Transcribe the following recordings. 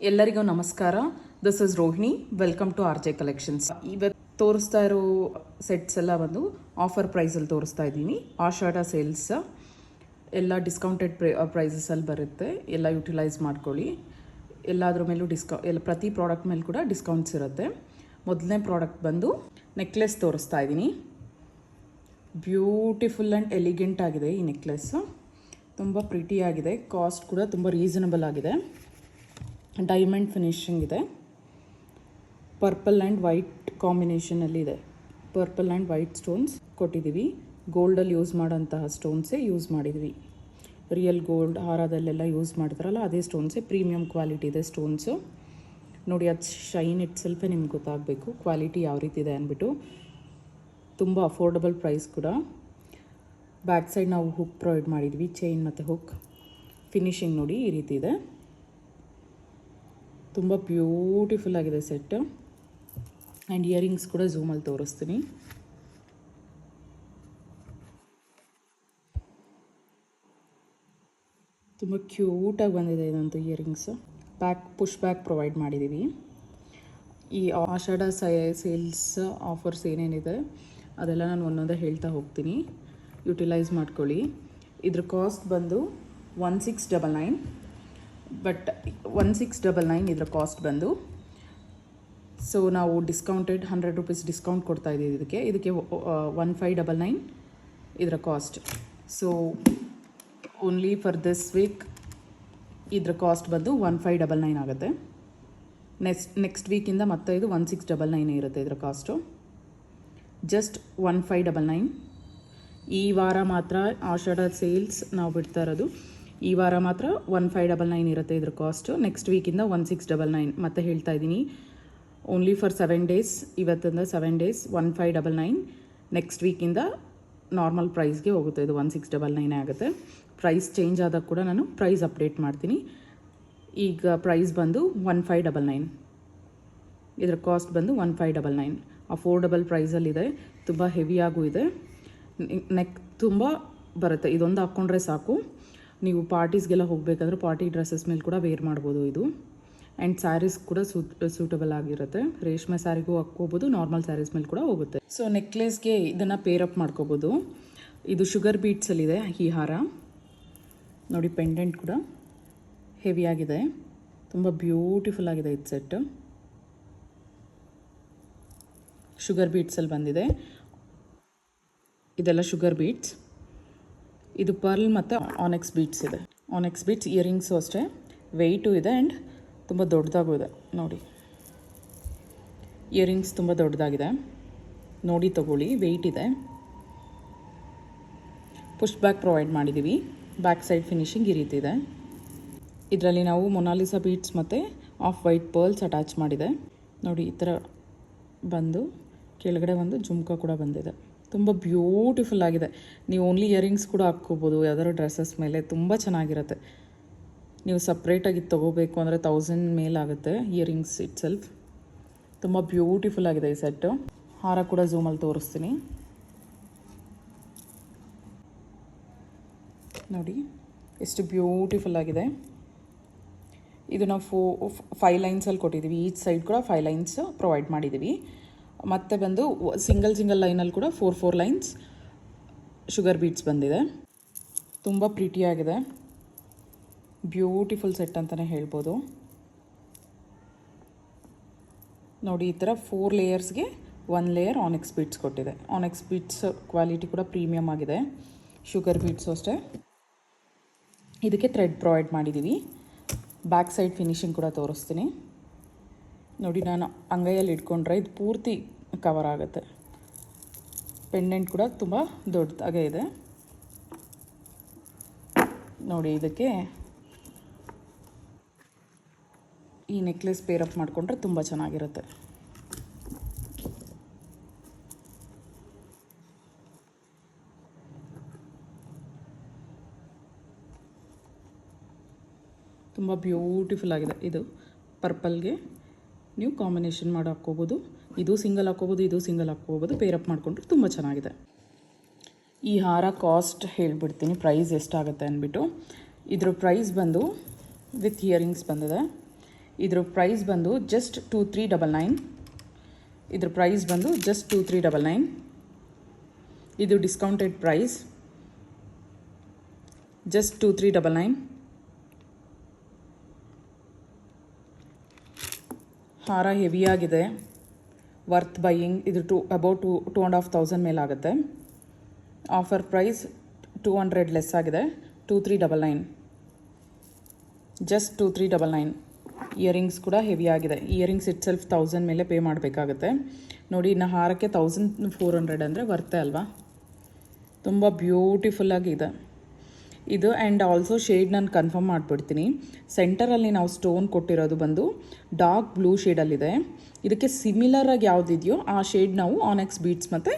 ಎಲ್ಲರಿಗೂ ನಮಸ್ಕಾರ. This is Rohini. Welcome to R J collections. ಇವತ್ತು ತೋರಿಸ್ತಾ ಇರೋ ಸೆಟ್ಸ್ ಎಲ್ಲ ಒಂದು ಆಫರ್ ಪ್ರೈಸಲ್ಲಿ ತೋರಿಸ್ತಾ ಇದ್ದೀನಿ. ಆಷಾಢ ಸೇಲ್ಸ್ ಎಲ್ಲ ಡಿಸ್ಕೌಂಟೆಡ್ ಪ್ರೈಸಸಲ್ಲಿ ಬರುತ್ತೆ. ಎಲ್ಲ ಯುಟಿಲೈಸ್ ಮಾಡ್ಕೊಳ್ಳಿ. ಎಲ್ಲದ್ರ ಮೇಲೂ ಪ್ರತಿ ಪ್ರಾಡಕ್ಟ್ ಮೇಲೆ ಕೂಡ ಡಿಸ್ಕೌಂಟ್ಸ್ ಇರುತ್ತೆ. ಮೊದಲನೇ ಪ್ರಾಡಕ್ಟ್ ಬಂದು ನೆಕ್ಲೆಸ್ ತೋರಿಸ್ತಾ ಇದ್ದೀನಿ. ಬ್ಯೂಟಿಫುಲ್ ಆ್ಯಂಡ್ ಎಲಿಗೆಂಟ್ ಆಗಿದೆ ಈ ನೆಕ್ಲೆಸ್. ತುಂಬ ಪ್ರಿಟಿಯಾಗಿದೆ. ಕಾಸ್ಟ್ ಕೂಡ ತುಂಬ ರೀಸನಬಲ್ ಆಗಿದೆ. ಡೈಮಂಡ್ ಫಿನಿಶಿಂಗ್ ಇದೆ. ಪರ್ಪಲ್ ಆ್ಯಂಡ್ ವೈಟ್ ಕಾಂಬಿನೇಷನಲ್ಲಿ ಇದೆ. ಪರ್ಪಲ್ ಆ್ಯಂಡ್ ವೈಟ್ ಸ್ಟೋನ್ಸ್ ಕೊಟ್ಟಿದ್ದೀವಿ. ಗೋಲ್ಡಲ್ಲಿ ಯೂಸ್ ಮಾಡೋಂತಹ ಸ್ಟೋನ್ಸೇ ಯೂಸ್ ಮಾಡಿದ್ವಿ. ರಿಯಲ್ ಗೋಲ್ಡ್ ಹಾರದಲ್ಲೆಲ್ಲ ಯೂಸ್ ಮಾಡ್ತಾರಲ್ಲ ಅದೇ ಸ್ಟೋನ್ಸೇ. ಪ್ರೀಮಿಯಂ ಕ್ವಾಲಿಟಿ ಇದೆ ಸ್ಟೋನ್ಸು. ನೋಡಿ, ಅದು ಶೈನ್ ಇಟ್ ಸ್ವಲ್ಪೇ ನಿಮ್ಗೆ ಗೊತ್ತಾಗಬೇಕು ಕ್ವಾಲಿಟಿ ಯಾವ ರೀತಿ ಇದೆ ಅಂದ್ಬಿಟ್ಟು. ತುಂಬ ಅಫೋರ್ಡಬಲ್ ಪ್ರೈಸ್ ಕೂಡ. ಬ್ಯಾಕ್ ಸೈಡ್ ನಾವು ಹುಕ್ ಪ್ರೊವೈಡ್ ಮಾಡಿದ್ವಿ, ಚೈನ್ ಮತ್ತು ಹುಕ್. ಫಿನಿಶಿಂಗ್ ನೋಡಿ ಈ ರೀತಿ ಇದೆ. ತುಂಬ ಬ್ಯೂಟಿಫುಲ್ ಆಗಿದೆ ಸೆಟ್. ಆ್ಯಂಡ್ ಇಯರಿಂಗ್ಸ್ ಕೂಡ ಝೂಮಲ್ಲಿ ತೋರಿಸ್ತೀನಿ. ತುಂಬ ಕ್ಯೂಟಾಗಿ ಬಂದಿದೆ ಇದಂತೂ ಇಯರಿಂಗ್ಸ್. ಪುಷ್ ಬ್ಯಾಕ್ ಪ್ರೊವೈಡ್ ಮಾಡಿದ್ದೀವಿ. ಈ ಆಷಾಢ ಸೇಲ್ಸ್ ಆಫರ್ಸ್ ಏನೇನಿದೆ ಅದೆಲ್ಲ ನಾನು ಒಂದೊಂದೇ ಹೇಳ್ತಾ ಹೋಗ್ತೀನಿ. ಯುಟಿಲೈಸ್ ಮಾಡ್ಕೊಳ್ಳಿ. ಇದ್ರ ಕಾಸ್ಟ್ ಬಂದು 1699. ಬಟ್ 1699 ಇದರ ಕಾಸ್ಟ್ ಬಂದು. ಸೊ ನಾವು ಡಿಸ್ಕೌಂಟೆಡ್ 100 ರೂಪೀಸ್ ಡಿಸ್ಕೌಂಟ್ ಕೊಡ್ತಾ ಇದ್ದೀವಿ ಇದಕ್ಕೆ 1599 ಇದರ cost. So only for this weak ಇದರ ಕಾಸ್ಟ್ ಬಂದು 1599 ಆಗುತ್ತೆ. ನೆಕ್ಸ್ಟ್ ವೀಕಿಂದ ಮತ್ತೆ ಇದು 1699 ಇರುತ್ತೆ ಇದರ ಕಾಸ್ಟು. ಜಸ್ಟ್ 1599. ಈ ವಾರ ಮಾತ್ರ ಆಷಾಢ ಸೇಲ್ಸ್ ನಾವು ಬಿಡ್ತಾ ಇರೋದು. ಈ ವಾರ ಮಾತ್ರ 1599 ಇರುತ್ತೆ ಇದ್ರ ಕಾಸ್ಟು. ನೆಕ್ಸ್ಟ್ ವೀಕಿಂದ 1699. ಮತ್ತೆ ಹೇಳ್ತಾ ಇದ್ದೀನಿ, ಓನ್ಲಿ ಫಾರ್ 7 ಡೇಸ್. ಇವತ್ತಿಂದ 7 ಡೇಸ್ 1599. ನೆಕ್ಸ್ಟ್ ವೀಕಿಂದ ನಾರ್ಮಲ್ ಪ್ರೈಸ್ಗೆ ಹೋಗುತ್ತೆ. ಇದು 1699 ಆಗುತ್ತೆ. ಪ್ರೈಸ್ ಚೇಂಜ್ ಆದಾಗ ಕೂಡ ನಾನು ಪ್ರೈಸ್ ಅಪ್ಡೇಟ್ ಮಾಡ್ತೀನಿ. ಈಗ ಪ್ರೈಸ್ ಬಂದು 1599. ಇದರ ಕಾಸ್ಟ್ ಬಂದು 1599. ಅಫೋರ್ಡಬಲ್ ಪ್ರೈಸಲ್ಲಿದೆ. ತುಂಬ ಹೆವಿಯಾಗೂ ಇದೆ. ನೆಕ್ ತುಂಬ ಬರುತ್ತೆ. ಇದೊಂದು ಹಾಕ್ಕೊಂಡ್ರೆ ಸಾಕು. ನೀವು ಪಾರ್ಟೀಸ್ಗೆಲ್ಲ ಹೋಗಬೇಕಾದ್ರೆ ಪಾರ್ಟಿ ಡ್ರೆಸ್ಸಸ್ ಮೇಲೆ ಕೂಡ ವೇರ್ ಮಾಡ್ಬೋದು ಇದು. ಆ್ಯಂಡ್ ಸ್ಯಾರೀಸ್ ಕೂಡ ಸೂಟಬಲ್ ಆಗಿರುತ್ತೆ. ರೇಷ್ಮೆ ಸ್ಯಾರಿಗೂ ಹಾಕ್ಕೋಬೋದು, ನಾರ್ಮಲ್ ಸ್ಯಾರೀಸ್ ಮೇಲೆ ಕೂಡ ಹೋಗುತ್ತೆ. ಸೊ ನೆಕ್ಲೆಸ್ಗೆ ಇದನ್ನು ಪೇರಪ್ ಮಾಡ್ಕೋಬೋದು. ಇದು ಶುಗರ್ ಬೀಟ್ಸಲ್ಲಿದೆ ಈ ಹಾರ. ನೋಡಿ, ಪೆಂಡೆಂಟ್ ಕೂಡ ಹೆವಿಯಾಗಿದೆ. ತುಂಬ ಬ್ಯೂಟಿಫುಲ್ ಆಗಿದೆ ಇದು ಸೆಟ್. ಶುಗರ್ ಬೀಟ್ಸಲ್ಲಿ ಬಂದಿದೆ. ಇದೆಲ್ಲ ಶುಗರ್ ಬೀಟ್ಸ್. ಇದು ಪರ್ಲ್ ಮತ್ತು ಆನೆಕ್ಸ್ ಬೀಟ್ಸ್ ಇದೆ. Onyx beads. ಇಯರಿಂಗ್ಸು ಅಷ್ಟೇ ವೆಯ್ಟು ಇದೆ ಆ್ಯಂಡ್ ತುಂಬ ದೊಡ್ಡದಾಗೂ ಇದೆ. ನೋಡಿ, ಇಯರಿಂಗ್ಸ್ ತುಂಬ ದೊಡ್ಡದಾಗಿದೆ. ನೋಡಿ ತಗೊಳ್ಳಿ, ವೆಯ್ಟ್ ಇದೆ. ಪುಷ್ ಬ್ಯಾಕ್ ಪ್ರೊವೈಡ್ ಮಾಡಿದ್ದೀವಿ. ಬ್ಯಾಕ್ ಸೈಡ್ ಫಿನಿಶಿಂಗ್ ಈ ರೀತಿ ಇದೆ. ಇದರಲ್ಲಿ ನಾವು ಮೊನಾಲಿಸಾ ಬೀಟ್ಸ್ ಮತ್ತು ಆಫ್ ವೈಟ್ ಪರ್ಲ್ಸ್ ಅಟ್ಯಾಚ್ ಮಾಡಿದೆ. ನೋಡಿ, ಈ ಥರ ಬಂದು ಕೆಳಗಡೆ ಒಂದು ಜುಮ್ಕ ಕೂಡ ಬಂದಿದೆ. ತುಂಬ ಬ್ಯೂಟಿಫುಲ್ ಆಗಿದೆ. ನೀವು ಓನ್ಲಿ ಇಯರಿಂಗ್ಸ್ ಕೂಡ ಹಾಕ್ಕೋಬೋದು ಯಾವ್ದಾದ್ರು ಡ್ರೆಸ್ಸಸ್ ಮೇಲೆ. ತುಂಬ ಚೆನ್ನಾಗಿರುತ್ತೆ. ನೀವು ಸಪ್ರೇಟಾಗಿ ತೊಗೋಬೇಕು ಅಂದರೆ 1000 ಮೇಲಾಗುತ್ತೆ ಇಯರಿಂಗ್ಸ್ ಇಟ್ ಸೆಲ್ಫ್. ತುಂಬ ಬ್ಯೂಟಿಫುಲ್ ಆಗಿದೆ ಈ ಸೆಟ್ಟು. ಹಾರ ಕೂಡ ಝೂಮಲ್ಲಿ ತೋರಿಸ್ತೀನಿ. ನೋಡಿ ಎಷ್ಟು ಬ್ಯೂಟಿಫುಲ್ ಆಗಿದೆ. ಇದು ನಾವು 5 ಲೈನ್ಸಲ್ಲಿ ಕೊಟ್ಟಿದ್ದೀವಿ. ಈಚ್ ಸೈಡ್ ಕೂಡ 5 ಲೈನ್ಸ್ ಪ್ರೊವೈಡ್ ಮಾಡಿದ್ದೀವಿ. ಮತ್ತು ಬಂದು ಸಿಂಗಲ್ ಲೈನಲ್ಲಿ ಕೂಡ 4 ಲೈನ್ಸ್ ಶುಗರ್ ಬೀಟ್ಸ್ ಬಂದಿದೆ. ತುಂಬ ಪ್ರಿಟಿಯಾಗಿದೆ. ಬ್ಯೂಟಿಫುಲ್ ಸೆಟ್ ಅಂತಲೇ ಹೇಳ್ಬೋದು. ನೋಡಿ, ಈ ಥರ 4 ಲೇಯರ್ಸ್ಗೆ 1 ಲೇಯರ್ ಆನೆಕ್ಸ್ ಬೀಟ್ಸ್ ಕೊಟ್ಟಿದೆ. ಆನೆಕ್ಸ್ ಬೀಟ್ಸ್ ಕ್ವಾಲಿಟಿ ಕೂಡ ಪ್ರೀಮಿಯಮ್ ಆಗಿದೆ. ಶುಗರ್ ಬೀಟ್ಸು ಅಷ್ಟೇ. ಇದಕ್ಕೆ ಥ್ರೆಡ್ ಪ್ರೊವೈಡ್ ಮಾಡಿದ್ದೀವಿ. ಬ್ಯಾಕ್ ಸೈಡ್ ಫಿನಿಶಿಂಗ್ ಕೂಡ ತೋರಿಸ್ತೀನಿ. ನೋಡಿ, ನಾನು ಅಂಗೈಯಲ್ಲಿ ಇಟ್ಕೊಂಡ್ರೆ ಇದು ಪೂರ್ತಿ ಕವರ್ ಆಗುತ್ತೆ. ಪೆಂಡೆಂಟ್ ಕೂಡ ತುಂಬ ದೊಡ್ಡದಾಗೇ ಇದೆ. ನೋಡಿ, ಇದಕ್ಕೆ ಈ ನೆಕ್ಲೆಸ್ ಪೇರಪ್ ಮಾಡಿಕೊಂಡ್ರೆ ತುಂಬ ಚೆನ್ನಾಗಿರುತ್ತೆ. ತುಂಬ ಬ್ಯೂಟಿಫುಲ್ ಆಗಿದೆ. ಇದು ಪರ್ಪಲ್ಗೆ ನೀವು ಕಾಂಬಿನೇಷನ್ ಮಾಡಿ ಹಾಕ್ಕೋಬೋದು. ಇದು ಸಿಂಗಲ್ ಹಾಕ್ಕೋಬೋದು, ಇದು ಸಿಂಗಲ್ ಹಾಕ್ಕೋಬೋದು. ಪೇರಪ್ ಮಾಡಿಕೊಂಡ್ರೆ ತುಂಬ ಚೆನ್ನಾಗಿದೆ. ಈ ಹಾರ ಕಾಸ್ಟ್ ಹೇಳಿಬಿಡ್ತೀನಿ, ಪ್ರೈಸ್ ಎಷ್ಟಾಗುತ್ತೆ ಅಂದ್ಬಿಟ್ಟು. ಇದ್ರ ಪ್ರೈಸ್ ಬಂದು ವಿತ್ ಇಯರಿಂಗ್ಸ್ ಬಂದಿದೆ. ಇದ್ರ ಪ್ರೈಸ್ ಬಂದು ಜಸ್ಟ್ 2399. ಇದ್ರ ಪ್ರೈಸ್ ಬಂದು ಜಸ್ಟ್ 2399. ಇದು ಡಿಸ್ಕೌಂಟೆಡ್ ಪ್ರೈಸ್ ಜಸ್ಟ್ 2399. ಹಾರ ಹೆವಿಯಾಗಿದೆ, ವರ್ತ್ ಬೈಯಿಂಗ್. ಇದು ಅಬೌಟ್ 2,500 ಮೇಲಾಗುತ್ತೆ. ಆಫರ್ ಪ್ರೈಸ್ 200 ಲೆಸ್ ಆಗಿದೆ, 2399. ಜಸ್ಟ್ 2399. ಇಯರಿಂಗ್ಸ್ ಕೂಡ ಹೆವಿ ಆಗಿದೆ. ಇಯರಿಂಗ್ಸ್ ಇಟ್ ಸೆಲ್ಫ್ 1000 ಮೇಲೆ ಪೇ ಮಾಡಬೇಕಾಗುತ್ತೆ ನೋಡಿ. ಇನ್ನು ಹಾರಕ್ಕೆ 1400 ಅಂದರೆ ವರ್ತೆ ಅಲ್ವಾ. ತುಂಬ ಬ್ಯೂಟಿಫುಲ್ಲಾಗಿದೆ ಇದು. ಆ್ಯಂಡ್ ಆಲ್ಸೋ ಶೇಡ್ ನಾನು ಕನ್ಫರ್ಮ್ ಮಾಡಿಬಿಡ್ತೀನಿ. ಸೆಂಟರಲ್ಲಿ ನಾವು ಸ್ಟೋನ್ ಕೊಟ್ಟಿರೋದು ಬಂದು ಡಾರ್ಕ್ ಬ್ಲೂ ಶೇಡಲ್ಲಿದೆ. ಇದಕ್ಕೆ ಸಿಮಿಲರಾಗಿ ಯಾವುದಿದೆಯೋ ಆ ಶೇಡ್ ನಾವು ಆನೆಕ್ಸ್ ಬೀಡ್ಸ್ ಮತ್ತು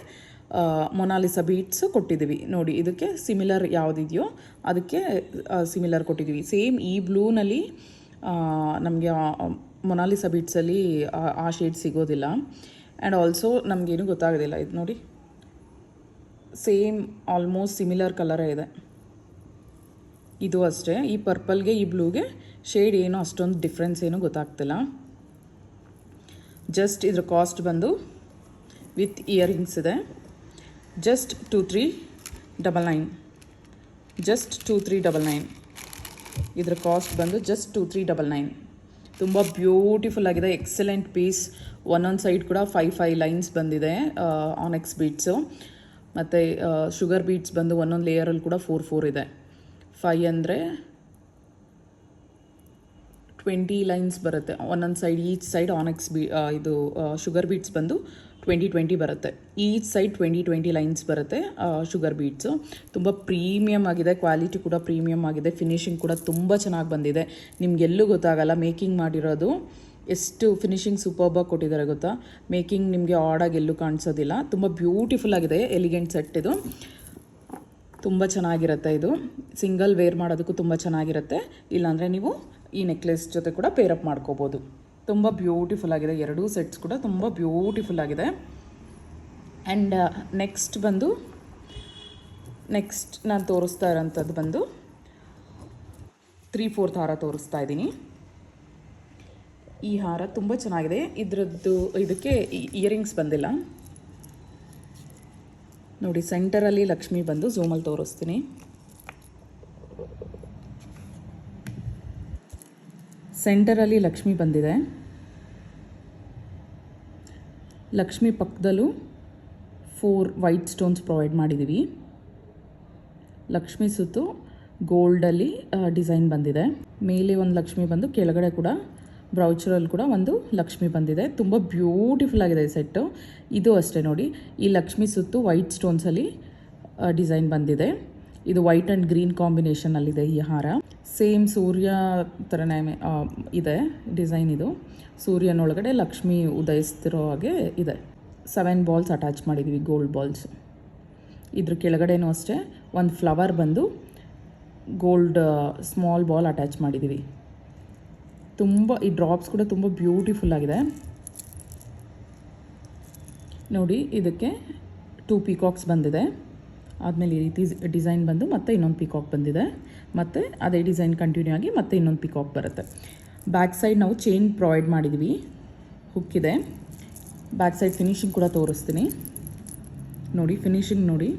ಮೊನಾಲಿಸಾ ಬೀಡ್ಸ್ ಕೊಟ್ಟಿದ್ದೀವಿ ನೋಡಿ. ಇದಕ್ಕೆ ಸಿಮಿಲರ್ ಯಾವುದಿದೆಯೋ ಅದಕ್ಕೆ ಸಿಮಿಲರ್ ಕೊಟ್ಟಿದ್ದೀವಿ. ಸೇಮ್ ಈ ಬ್ಲೂನಲ್ಲಿ ನಮಗೆ ಮೊನಾಲಿಸಾ ಬೀಡ್ಸಲ್ಲಿ ಆ ಶೇಡ್ ಸಿಗೋದಿಲ್ಲ. ಆ್ಯಂಡ್ ಆಲ್ಸೋ ನಮಗೇನು ಗೊತ್ತಾಗೋದಿಲ್ಲ. ಇದು ನೋಡಿ, ಸೇಮ್ ಆಲ್ಮೋಸ್ಟ್ ಸಿಮಿಲರ್ ಕಲರೇ ಇದೆ. ಇದು ಅಷ್ಟೇ, ಈ ಪರ್ಪಲ್ಗೆ ಈ ಬ್ಲೂಗೆ ಶೇಡ್ ಏನೋ ಅಷ್ಟೊಂದು ಡಿಫ್ರೆನ್ಸ್ ಏನೂ ಗೊತ್ತಾಗ್ತಿಲ್ಲ. ಜಸ್ಟ್ ಇದ್ರ ಕಾಸ್ಟ್ ಬಂದು ವಿತ್ ಇಯರಿಂಗ್ಸ್ ಇದೆ ಜಸ್ಟ್ 2399. ಜಸ್ಟ್ 2399. ಇದ್ರ ಕಾಸ್ಟ್ ಬಂದು ಜಸ್ಟ್ 2399. ತುಂಬ ಬ್ಯೂಟಿಫುಲ್ ಆಗಿದೆ, ಎಕ್ಸಲೆಂಟ್ ಪೀಸ್. ಒಂದೊಂದು ಸೈಡ್ ಕೂಡ 5 ಲೈನ್ಸ್ ಬಂದಿದೆ ಆನೆಕ್ಸ್ ಬೀಡ್ಸು. ಮತ್ತು ಶುಗರ್ ಬೀಡ್ಸ್ ಬಂದು ಒಂದೊಂದು ಲೇಯರಲ್ಲಿ ಕೂಡ 4 ಇದೆ. 5 ಅಂದರೆ 20 ಲೈನ್ಸ್ ಬರುತ್ತೆ ಒಂದೊಂದು ಸೈಡ್. ಈಚ್ ಸೈಡ್ ಆನೆಕ್ಸ್ ಇದು ಶುಗರ್ ಬೀಡ್ಸ್ ಬಂದು 20 ಬರುತ್ತೆ. ಈಚ್ ಸೈಡ್ 20 ಲೈನ್ಸ್ ಬರುತ್ತೆ ಶುಗರ್ ಬೀಡ್ಸು. ತುಂಬ ಪ್ರೀಮಿಯಮ್ ಆಗಿದೆ, ಕ್ವಾಲಿಟಿ ಕೂಡ ಪ್ರೀಮಿಯಮ್ ಆಗಿದೆ, ಫಿನಿಶಿಂಗ್ ಕೂಡ ತುಂಬ ಚೆನ್ನಾಗಿ ಬಂದಿದೆ. ನಿಮಗೆಲ್ಲೂ ಗೊತ್ತಾಗಲ್ಲ ಮೇಕಿಂಗ್ ಮಾಡಿರೋದು ಎಷ್ಟು ಫಿನಿಶಿಂಗ್ ಸೂಪರ್ಬಾಗಿ ಕೊಟ್ಟಿದ್ದಾರೆ ಗೊತ್ತಾ. ಮೇಕಿಂಗ್ ನಿಮಗೆ ಆಡಾಗಿ ಎಲ್ಲೂ ಕಾಣಿಸೋದಿಲ್ಲ. ತುಂಬ ಬ್ಯೂಟಿಫುಲ್ ಆಗಿದೆ, ಎಲಿಗೆಂಟ್ ಸೆಟ್ ಇದು. ತುಂಬ ಚೆನ್ನಾಗಿರುತ್ತೆ ಇದು. ಸಿಂಗಲ್ ವೇರ್ ಮಾಡೋದಕ್ಕೂ ತುಂಬ ಚೆನ್ನಾಗಿರುತ್ತೆ. ಇಲ್ಲಾಂದರೆ ನೀವು ಈ ನೆಕ್ಲೆಸ್ ಜೊತೆ ಕೂಡ ಪೇರಪ್ ಮಾಡ್ಕೋಬೋದು. ತುಂಬ ಬ್ಯೂಟಿಫುಲ್ ಆಗಿದೆ, ಎರಡೂ ಸೆಟ್ಸ್ ಕೂಡ ತುಂಬ ಬ್ಯೂಟಿಫುಲ್ ಆಗಿದೆ. ಆ್ಯಂಡ್ ನೆಕ್ಸ್ಟ್ ನಾನು ತೋರಿಸ್ತಾ ಇರೋಂಥದ್ದು ಬಂದು 3/4 ಹಾರ ತೋರಿಸ್ತಾ ಇದ್ದೀನಿ. ಈ ಹಾರ ತುಂಬ ಚೆನ್ನಾಗಿದೆ. ಇದಕ್ಕೆ ಇಯರಿಂಗ್ಸ್ ಬಂದಿಲ್ಲ ನೋಡಿ. ಸೆಂಟರಲ್ಲಿ ಲಕ್ಷ್ಮಿ ಬಂದು ಝೂಮಲ್ಲಿ ತೋರಿಸ್ತೀನಿ. ಸೆಂಟರಲ್ಲಿ ಲಕ್ಷ್ಮಿ ಬಂದಿದೆ. ಲಕ್ಷ್ಮಿ ಪಕ್ಕದಲ್ಲೂ 4 ವೈಟ್ ಸ್ಟೋನ್ಸ್ ಪ್ರೊವೈಡ್ ಮಾಡಿದ್ದೀವಿ. ಲಕ್ಷ್ಮಿ ಸುತ್ತು ಗೋಲ್ಡಲ್ಲಿ ಡಿಸೈನ್ ಬಂದಿದೆ. ಮೇಲೆ ಒಂದು ಲಕ್ಷ್ಮಿ ಬಂದು, ಕೆಳಗಡೆ ಕೂಡ ಬ್ರೌಚರಲ್ಲಿ ಕೂಡ ಒಂದು ಲಕ್ಷ್ಮಿ ಬಂದಿದೆ. ತುಂಬ ಬ್ಯೂಟಿಫುಲ್ ಆಗಿದೆ ಈ ಸೆಟ್ಟು. ಇದು ಅಷ್ಟೇ ನೋಡಿ, ಈ ಲಕ್ಷ್ಮಿ ಸುತ್ತು ವೈಟ್ ಸ್ಟೋನ್ಸಲ್ಲಿ ಡಿಸೈನ್ ಬಂದಿದೆ. ಇದು ವೈಟ್ ಆ್ಯಂಡ್ ಗ್ರೀನ್ ಕಾಂಬಿನೇಷನಲ್ಲಿದೆ ಈ ಹಾರ. ಸೇಮ್ ಸೂರ್ಯ ಥರನೇ ಇದೆ ಡಿಸೈನ್. ಇದು ಸೂರ್ಯನೊಳಗಡೆ ಲಕ್ಷ್ಮಿ ಉದಯಿಸ್ತಿರೋ ಹಾಗೆ ಇದೆ. 7 ಬಾಲ್ಸ್ ಅಟ್ಯಾಚ್ ಮಾಡಿದ್ದೀವಿ, ಗೋಲ್ಡ್ ಬಾಲ್ಸ್. ಇದ್ರ ಕೆಳಗಡೆನೂ ಅಷ್ಟೇ ಒಂದು ಫ್ಲವರ್ ಬಂದು ಗೋಲ್ಡ್ ಸ್ಮಾಲ್ ಬಾಲ್ ಅಟ್ಯಾಚ್ ಮಾಡಿದ್ದೀವಿ. ತುಂಬ ಈ ಡ್ರಾಪ್ಸ್ ಕೂಡ ತುಂಬ ಬ್ಯೂಟಿಫುಲ್ ಆಗಿದೆ ನೋಡಿ. ಇದಕ್ಕೆ 2 ಪೀಕಾಕ್ಸ್ ಬಂದಿದೆ. ಆದಮೇಲೆ ಈ ರೀತಿ ಡಿಸೈನ್ ಬಂದು ಮತ್ತೆ ಇನ್ನೊಂದು ಪೀಕಾಕ್ ಬಂದಿದೆ. ಮತ್ತು ಅದೇ ಡಿಸೈನ್ ಕಂಟಿನ್ಯೂ ಆಗಿ ಮತ್ತೆ ಇನ್ನೊಂದು ಪೀಕಾಕ್ ಬರುತ್ತೆ. ಬ್ಯಾಕ್ ಸೈಡ್ ನಾವು ಚೈನ್ ಪ್ರೊವೈಡ್ ಮಾಡಿದ್ದೀವಿ, ಹುಕ್ಕಿದೆ. ಬ್ಯಾಕ್ ಸೈಡ್ ಫಿನಿಶಿಂಗ್ ಕೂಡ ತೋರಿಸ್ತೀನಿ ನೋಡಿ. ಫಿನಿಶಿಂಗ್ ನೋಡಿ,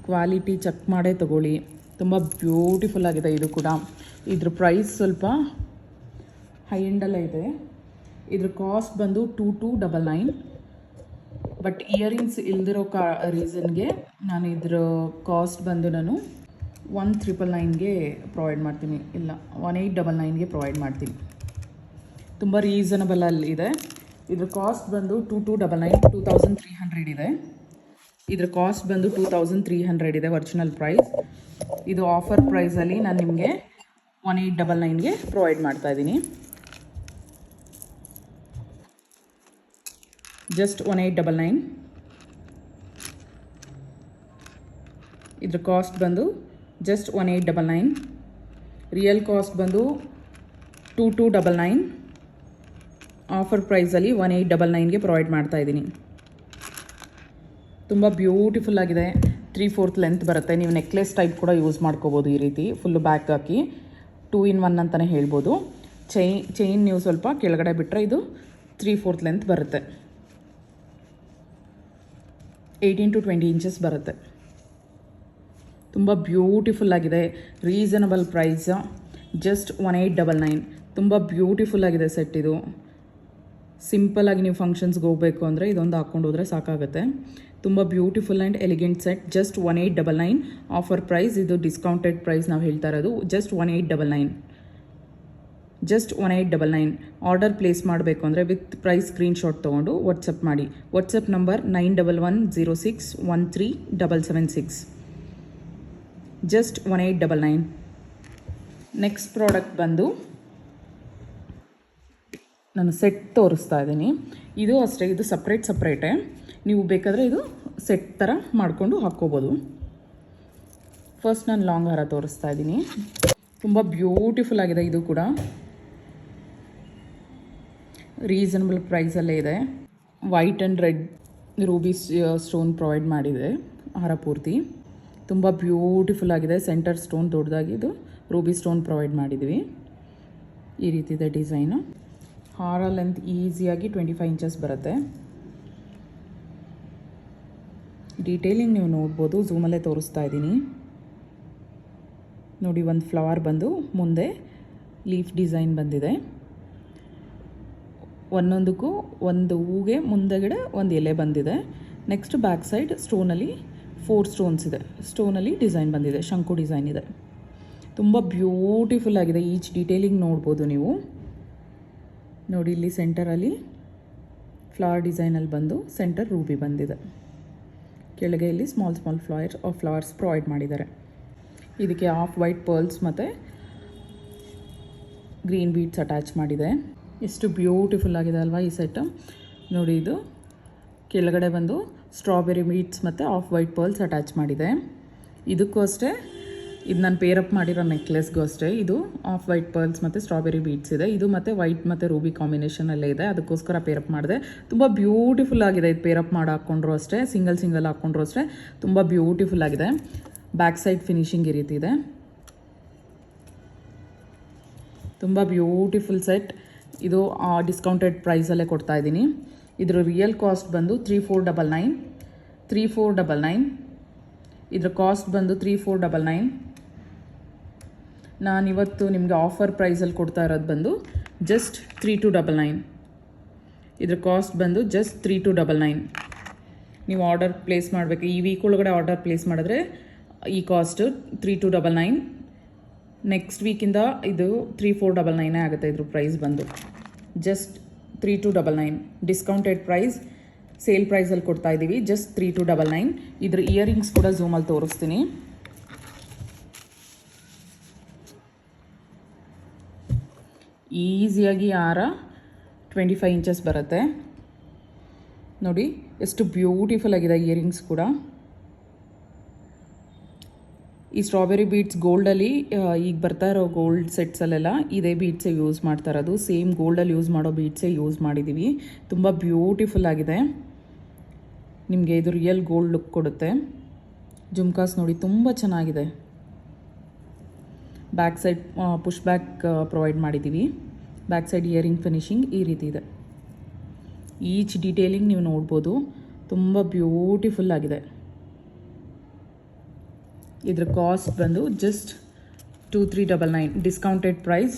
ಕ್ವಾಲಿಟಿ ಚೆಕ್ ಮಾಡೇ ತೊಗೊಳ್ಳಿ. ತುಂಬ ಬ್ಯೂಟಿಫುಲ್ ಆಗಿದೆ ಇದು ಕೂಡ. ಇದ್ರ ಪ್ರೈಸ್ ಸ್ವಲ್ಪ ಹೈ ಎಂಡಲ್ಲೇ ಇದೆ. ಇದ್ರ ಕಾಸ್ಟ್ ಬಂದು 2299. ಬಟ್ ಇಯರಿಂಗ್ಸ್ ಇಲ್ದಿರೋ ರೀಸನ್ಗೆ ನಾನು ಇದ್ರ ಕಾಸ್ಟ್ ಬಂದು ನಾನು 1999ಗೆ ಪ್ರೊವೈಡ್ ಮಾಡ್ತೀನಿ. ಇಲ್ಲ, 1899ಗೆ ಪ್ರೊವೈಡ್ ಮಾಡ್ತೀನಿ. ತುಂಬ ರೀಸನಬಲ್ ಅಲ್ಲಿ ಇದೆ. ಇದ್ರ ಕಾಸ್ಟ್ ಬಂದು 2299, 2300 ಇದೆ. ಇದ್ರ ಕಾಸ್ಟ್ ಬಂದು 2300 ಇದೆ ಒರಿಜಿನಲ್ ಪ್ರೈಸ್. ಇದು ಆಫರ್ ಪ್ರೈಸಲ್ಲಿ ನಾನು ನಿಮಗೆ 1899ಗೆ ಪ್ರೊವೈಡ್ ಮಾಡ್ತಾ ಇದ್ದೀನಿ. ಜಸ್ಟ್ 1899. ಇದ್ರ ಕಾಸ್ಟ್ ಬಂದು ಜಸ್ಟ್ 1899. ರಿಯಲ್ ಕಾಸ್ಟ್ ಬಂದು 2299. ಆಫರ್ ಪ್ರೈಸಲ್ಲಿ 1899ಗೆ ಪ್ರೊವೈಡ್ ಮಾಡ್ತಾ ಇದ್ದೀನಿ. ತುಂಬ ಬ್ಯೂಟಿಫುಲ್ ಆಗಿದೆ. 3/4 ಲೆಂತ್ ಬರುತ್ತೆ. ನೀವು ನೆಕ್ಲೆಸ್ ಟೈಪ್ ಕೂಡ ಯೂಸ್ ಮಾಡ್ಕೋಬೋದು ಈ ರೀತಿ ಫುಲ್ಲು ಬ್ಯಾಕ್ ಹಾಕಿ. 2 in 1 ಅಂತಲೇ ಹೇಳ್ಬೋದು. ಚೈನ್ ನೀವು ಸ್ವಲ್ಪ ಕೆಳಗಡೆ ಬಿಟ್ಟರೆ ಇದು 3/4 ಲೆಂತ್ ಬರುತ್ತೆ. 18 to 20 ಇಂಚಸ್ ಬರುತ್ತೆ. ತುಂಬ ಬ್ಯೂಟಿಫುಲ್ ಆಗಿದೆ. Reasonable price, just 1899. ತುಂಬ ಬ್ಯೂಟಿಫುಲ್ ಆಗಿದೆ ಸೆಟ್ ಇದು. ಸಿಂಪಲ್ಲಾಗಿ ನೀವು ಫಂಕ್ಷನ್ಸ್ಗೆ ಹೋಗಬೇಕು ಅಂದರೆ ಇದೊಂದು ಹಾಕ್ಕೊಂಡು ಹೋದರೆ ಸಾಕಾಗುತ್ತೆ. ತುಂಬ beautiful and elegant set. Just 1899 offer price. ಇದು ಡಿಸ್ಕೌಂಟೆಡ್ ಪ್ರೈಸ್ ನಾವು ಹೇಳ್ತಾ ಇರೋದು. ಜಸ್ಟ್ 1899. ಜಸ್ಟ್ 1899. ಆರ್ಡರ್ ಪ್ಲೇಸ್ ಮಾಡಬೇಕು ಅಂದರೆ ವಿತ್ ಪ್ರೈಸ್ ಸ್ಕ್ರೀನ್ಶಾಟ್ ತೊಗೊಂಡು ವಾಟ್ಸಪ್ ಮಾಡಿ. WhatsApp number 9110613776. Just 1899. Next product ಬಂದು ನಾನು ಸೆಟ್ ತೋರಿಸ್ತಾ ಇದ್ದೀನಿ. ಇದು ಅಷ್ಟೇ, ಇದು ಸಪ್ರೇಟೇ. ನೀವು ಬೇಕಾದರೆ ಇದು ಸೆಟ್ ಥರ ಮಾಡಿಕೊಂಡು ಹಾಕ್ಕೋಬೋದು. ಫಸ್ಟ್ ನಾನು ಲಾಂಗ್ ಹಾರ ತೋರಿಸ್ತಾ ಇದ್ದೀನಿ. ತುಂಬ ಬ್ಯೂಟಿಫುಲ್ ಆಗಿದೆ. ಇದು ಕೂಡ ರೀಸನಬಲ್ ಪ್ರೈಸಲ್ಲೇ ಇದೆ. White and red Ruby stone provide ಮಾಡಿದೆ ಹಾರ ಪೂರ್ತಿ. ತುಂಬ ಬ್ಯೂಟಿಫುಲ್ ಆಗಿದೆ. ಸೆಂಟರ್ ಸ್ಟೋನ್ ದೊಡ್ಡದಾಗಿ ಇದು ರೂಬಿ ಸ್ಟೋನ್ ಪ್ರೊವೈಡ್ ಮಾಡಿದ್ವಿ. ಈ ರೀತಿ ಇದೆ ಡಿಸೈನು. ಹಾರ ಲೆಂತ್ ಈಸಿಯಾಗಿ 25 ಇಂಚಸ್ ಬರುತ್ತೆ. ಡೀಟೇಲಿಂಗ್ ನೀವು ನೋಡ್ಬೋದು. ಝೂಮಲ್ಲೇ ತೋರಿಸ್ತಾ ಇದ್ದೀನಿ ನೋಡಿ. ಒಂದು ಫ್ಲವರ್ ಬಂದು ಮುಂದೆ ಲೀಫ್ ಡಿಸೈನ್ ಬಂದಿದೆ. ಒಂದೊಂದಕ್ಕೂ ಒಂದು ಹೂಗೆ ಮುಂದೆಗಡೆ ಒಂದು ಎಲೆ ಬಂದಿದೆ. ನೆಕ್ಸ್ಟ್ ಬ್ಯಾಕ್ ಸೈಡ್ ಸ್ಟೋನಲ್ಲಿ 4 ಸ್ಟೋನ್ಸ್ ಇದೆ. ಸ್ಟೋನಲ್ಲಿ ಡಿಸೈನ್ ಬಂದಿದೆ, ಶಂಕು ಡಿಸೈನ್ ಇದೆ. ತುಂಬ ಬ್ಯೂಟಿಫುಲ್ ಆಗಿದೆ. ಈಚ್ ಡೀಟೇಲಿಂಗ್ ನೋಡ್ಬೋದು ನೀವು ನೋಡಿ. ಇಲ್ಲಿ ಸೆಂಟರಲ್ಲಿ ಫ್ಲವರ್ ಡಿಸೈನಲ್ಲಿ ಬಂದು ಸೆಂಟರ್ ರೂಬಿ ಬಂದಿದೆ. ಕೆಳಗೆ ಇಲ್ಲಿ ಸ್ಮಾಲ್ ಫ್ಲವರ್ಸ್ ಪ್ರೊವೈಡ್ ಮಾಡಿದ್ದಾರೆ. ಇದಕ್ಕೆ ಆಫ್ ವೈಟ್ ಪರ್ಲ್ಸ್ ಮತ್ತು ಗ್ರೀನ್ ಬೀಡ್ಸ್ ಅಟ್ಯಾಚ್ ಮಾಡಿದೆ. ಎಷ್ಟು ಬ್ಯೂಟಿಫುಲ್ ಆಗಿದೆ ಅಲ್ವಾ ಈ ಸೆಟ್ ನೋಡಿ. ಇದು ಕೆಳಗಡೆ ಬಂದು ಸ್ಟ್ರಾಬೆರಿ ಬೀಡ್ಸ್ ಮತ್ತು ಆಫ್ ವೈಟ್ ಪರ್ಲ್ಸ್ ಅಟ್ಯಾಚ್ ಮಾಡಿದೆ. ಇದಕ್ಕೂ ಅಷ್ಟೇ, ಇದು ನಾನು ಪೇರಪ್ ಮಾಡಿರೋ ನೆಕ್ಲೆಸ್ಗೂ ಅಷ್ಟೇ. ಇದು ಆಫ್ ವೈಟ್ ಪರ್ಲ್ಸ್ ಮತ್ತು ಸ್ಟ್ರಾಬೆರಿ ಬೀಡ್ಸ್ ಇದೆ. ಇದು ಮತ್ತು ವೈಟ್ ಮತ್ತು ರೂಬಿ ಕಾಂಬಿನೇಷನಲ್ಲೇ ಇದೆ. ಅದಕ್ಕೋಸ್ಕರ ಪೇರಪ್ ಮಾಡಿದೆ. ತುಂಬ ಬ್ಯೂಟಿಫುಲ್ ಆಗಿದೆ. ಇದು ಪೇರಪ್ ಮಾಡಿ ಹಾಕ್ಕೊಂಡ್ರು ಅಷ್ಟೇ, ಸಿಂಗಲ್ ಹಾಕ್ಕೊಂಡ್ರು ಅಷ್ಟೇ ತುಂಬ ಬ್ಯೂಟಿಫುಲ್ ಆಗಿದೆ. ಬ್ಯಾಕ್ ಸೈಡ್ ಫಿನಿಶಿಂಗ್ ಈ ರೀತಿ ಇದೆ. ತುಂಬ ಬ್ಯೂಟಿಫುಲ್ ಸೆಟ್. ಇದು ಡಿಸ್ಕೌಂಟೆಡ್ ಪ್ರೈಸಲ್ಲೇ ಕೊಡ್ತಾ ಇದ್ದೀನಿ. ಇದರ ರಿಯಲ್ ಕಾಸ್ಟ್ ಬಂದು 3499. ಇದರ ಕಾಸ್ಟ್ ಬಂದು 3499. ನಾನಿವತ್ತು ನಿಮಗೆ ಆಫರ್ ಪ್ರೈಸಲ್ಲಿ ಕೊಡ್ತಾ ಇರೋದು ಬಂದು ಜಸ್ಟ್ 3299. ಇದ್ರ ಕಾಸ್ಟ್ ಬಂದು ಜಸ್ಟ್ 3299. ನೀವು ಆರ್ಡರ್ ಪ್ಲೇಸ್ ಮಾಡಬೇಕು. ಈ ವೀಕ್ ಒಳಗಡೆ ಆರ್ಡರ್ ಪ್ಲೇಸ್ ಮಾಡಿದ್ರೆ ಈ ಕಾಸ್ಟ್ 3299. ನೆಕ್ಸ್ಟ್ ವೀಕಿಂದ ಇದು 3499 ಆಗುತ್ತೆ. ಇದ್ರ ಪ್ರೈಸ್ ಬಂದು ಜಸ್ಟ್ 3299. ಡಿಸ್ಕೌಂಟೆಡ್ ಪ್ರೈಸ್, ಸೇಲ್ ಪ್ರೈಸಲ್ಲಿ ಕೊಡ್ತಾ ಇದ್ದೀವಿ. ಜಸ್ಟ್ 3299. ಇದ್ರ ಇಯರಿಂಗ್ಸ್ ಕೂಡ ಝೂಮಲ್ಲಿ ತೋರಿಸ್ತೀನಿ. ಈಸಿಯಾಗಿ ಹಾರ 25 ಇಂಚಸ್ ಬರುತ್ತೆ ನೋಡಿ. ಎಷ್ಟು ಬ್ಯೂಟಿಫುಲ್ ಆಗಿದೆ ಇಯರಿಂಗ್ಸ್ ಕೂಡ. ಈ ಸ್ಟ್ರಾಬೆರಿ ಬೀಡ್ಸ್ ಗೋಲ್ಡಲ್ಲಿ ಈಗ ಬರ್ತಾ ಇರೋ ಗೋಲ್ಡ್ ಸೆಟ್ಸಲ್ಲೆಲ್ಲ ಇದೇ ಬೀಡ್ಸೇ ಯೂಸ್ ಮಾಡ್ತಾ ಇರೋದು. ಸೇಮ್ ಗೋಲ್ಡಲ್ಲಿ ಯೂಸ್ ಮಾಡೋ ಬೀಡ್ಸೇ ಯೂಸ್ ಮಾಡಿದ್ದೀವಿ. ತುಂಬ ಬ್ಯೂಟಿಫುಲ್ ಆಗಿದೆ. ನಿಮಗೆ ಇದು ರಿಯಲ್ ಗೋಲ್ಡ್ ಲುಕ್ ಕೊಡುತ್ತೆ. ಜುಮ್ಕಾಸ್ ನೋಡಿ ತುಂಬ ಚೆನ್ನಾಗಿದೆ. Back side push back provide ಮಾಡಿದ್ದೀವಿ. ಬ್ಯಾಕ್ ಸೈಡ್ ಇಯರಿಂಗ್ ಫಿನಿಶಿಂಗ್ ಈ ರೀತಿ ಇದೆ. ಈಚ್ ಡೀಟೇಲಿಂಗ್ ನೀವು ನೋಡ್ಬೋದು. ತುಂಬ ಬ್ಯೂಟಿಫುಲ್ ಆಗಿದೆ. ಇದ್ರ ಕಾಸ್ಟ್ ಬಂದು just 2399. Discounted price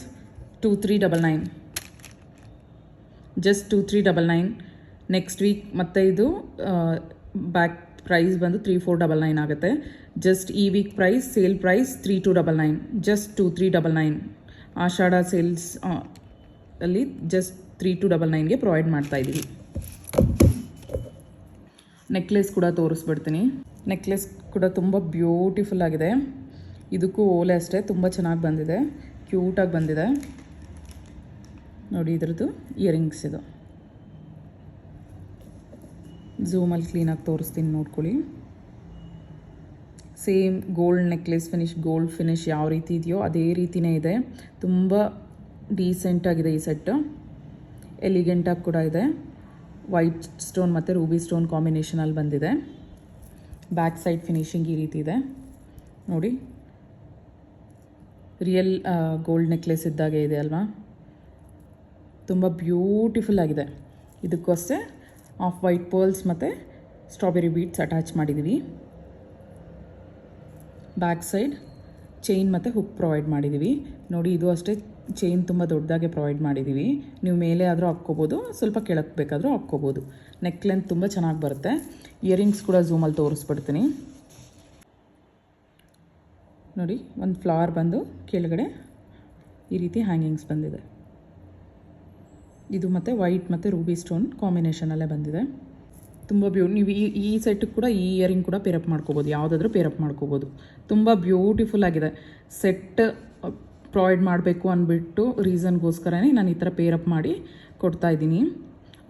2399. Just 2399. Next week ಮತ್ತೆ ಇದು ಬ್ಯಾಕ್ ಪ್ರೈಸ್ ಬಂದು 3499 ಆಗುತ್ತೆ. ಜಸ್ಟ್ ಈ week price, sale price 3299. Just 2399. Ashadha sales ಅಲ್ಲಿ ಜಸ್ಟ್ 3299ಗೆ ಪ್ರೊವೈಡ್ ಮಾಡ್ತಾ ಇದ್ದೀವಿ. ನೆಕ್ಲೆಸ್ ಕೂಡ ತೋರಿಸ್ಬಿಡ್ತೀನಿ. ನೆಕ್ಲೆಸ್ ಕೂಡ ತುಂಬ ಬ್ಯೂಟಿಫುಲ್ ಆಗಿದೆ. ಇದಕ್ಕೂ ಓಲೆ ಅಷ್ಟೇ ತುಂಬ ಚೆನ್ನಾಗಿ ಬಂದಿದೆ, ಕ್ಯೂಟಾಗಿ ಬಂದಿದೆ ನೋಡಿ. ಇದ್ರದ್ದು ಇಯರಿಂಗ್ಸ್ ಇದು ಝೂಮಲ್ಲಿ ಕ್ಲೀನಾಗಿ ತೋರಿಸ್ತೀನಿ ನೋಡ್ಕೊಳ್ಳಿ. Same gold necklace finish, gold finish ಯಾವ ರೀತಿ ಇದೆಯೋ ಅದೇ ರೀತಿಯೇ ಇದೆ. ತುಂಬ ಡೀಸೆಂಟಾಗಿದೆ ಈ ಸೆಟ್ಟು. ಎಲಿಗೆಂಟಾಗಿ ಕೂಡ ಇದೆ. ವೈಟ್ ಸ್ಟೋನ್ ಮತ್ತು ರೂಬಿ ಸ್ಟೋನ್ ಕಾಂಬಿನೇಷನಲ್ಲಿ ಬಂದಿದೆ. ಬ್ಯಾಕ್ ಸೈಡ್ ಫಿನಿಶಿಂಗ್ ಈ ರೀತಿ ಇದೆ ನೋಡಿ. ರಿಯಲ್ ಗೋಲ್ಡ್ ನೆಕ್ಲೆಸ್ ಇದ್ದಾಗೆ ಇದೆ ಅಲ್ವಾ, ತುಂಬ ಬ್ಯೂಟಿಫುಲ್ ಆಗಿದೆ. ಇದಕ್ಕೂ ಅಷ್ಟೇ ಆಫ್ ವೈಟ್ ಪರ್ಲ್ಸ್ ಮತ್ತು ಸ್ಟ್ರಾಬೆರಿ ಬೀಡ್ಸ್ ಅಟ್ಯಾಚ್ ಮಾಡಿದ್ದೀವಿ. ಬ್ಯಾಕ್ ಸೈಡ್ ಚೈನ್ ಮತ್ತು ಹುಕ್ ಪ್ರೊವೈಡ್ ಮಾಡಿದ್ದೀವಿ. ನೋಡಿ, ಇದು ಅಷ್ಟೇ ಚೈನ್ ತುಂಬ ದೊಡ್ಡದಾಗೆ ಪ್ರೊವೈಡ್ ಮಾಡಿದ್ದೀವಿ. ನೀವು ಮೇಲೆ ಆದರೂ ಹಾಕ್ಕೋಬೋದು, ಸ್ವಲ್ಪ ಕೆಳಕ್ಕೆ ಬೇಕಾದರೂ ಹಾಕ್ಕೋಬೋದು. ನೆಕ್ ಲೆಂತ್ ತುಂಬ ಚೆನ್ನಾಗಿ ಬರುತ್ತೆ. ಇಯರಿಂಗ್ಸ್ ಕೂಡ ಝೂಮಲ್ಲಿ ತೋರಿಸ್ಬಿಡ್ತೀನಿ ನೋಡಿ. ಒಂದು ಫ್ಲವರ್ ಬಂದು ಕೆಳಗಡೆ ಈ ರೀತಿ ಹ್ಯಾಂಗಿಂಗ್ಸ್ ಬಂದಿದೆ. ಇದು ಮತ್ತು ವೈಟ್ ಮತ್ತು ರೂಬಿ ಸ್ಟೋನ್ ಕಾಂಬಿನೇಷನಲ್ಲೇ ಬಂದಿದೆ. ತುಂಬ ನೀವು ಈ ಸೆಟ್ಟಿಗೆ ಕೂಡ ಈ ಇಯರಿಂಗ್ ಕೂಡ ಪೇರಪ್ ಮಾಡ್ಕೋಬೋದು, ಯಾವುದಾದ್ರೂ ಪೇರಪ್ ಮಾಡ್ಕೋಬೋದು. ತುಂಬ ಬ್ಯೂಟಿಫುಲ್ ಆಗಿದೆ. ಸೆಟ್ ಪ್ರೊವೈಡ್ ಮಾಡಬೇಕು ಅಂದ್ಬಿಟ್ಟು ರೀಸನ್ಗೋಸ್ಕರನೇ ನಾನು ಈ ಥರ ಪೇರಪ್ ಮಾಡಿ ಕೊಡ್ತಾಯಿದ್ದೀನಿ.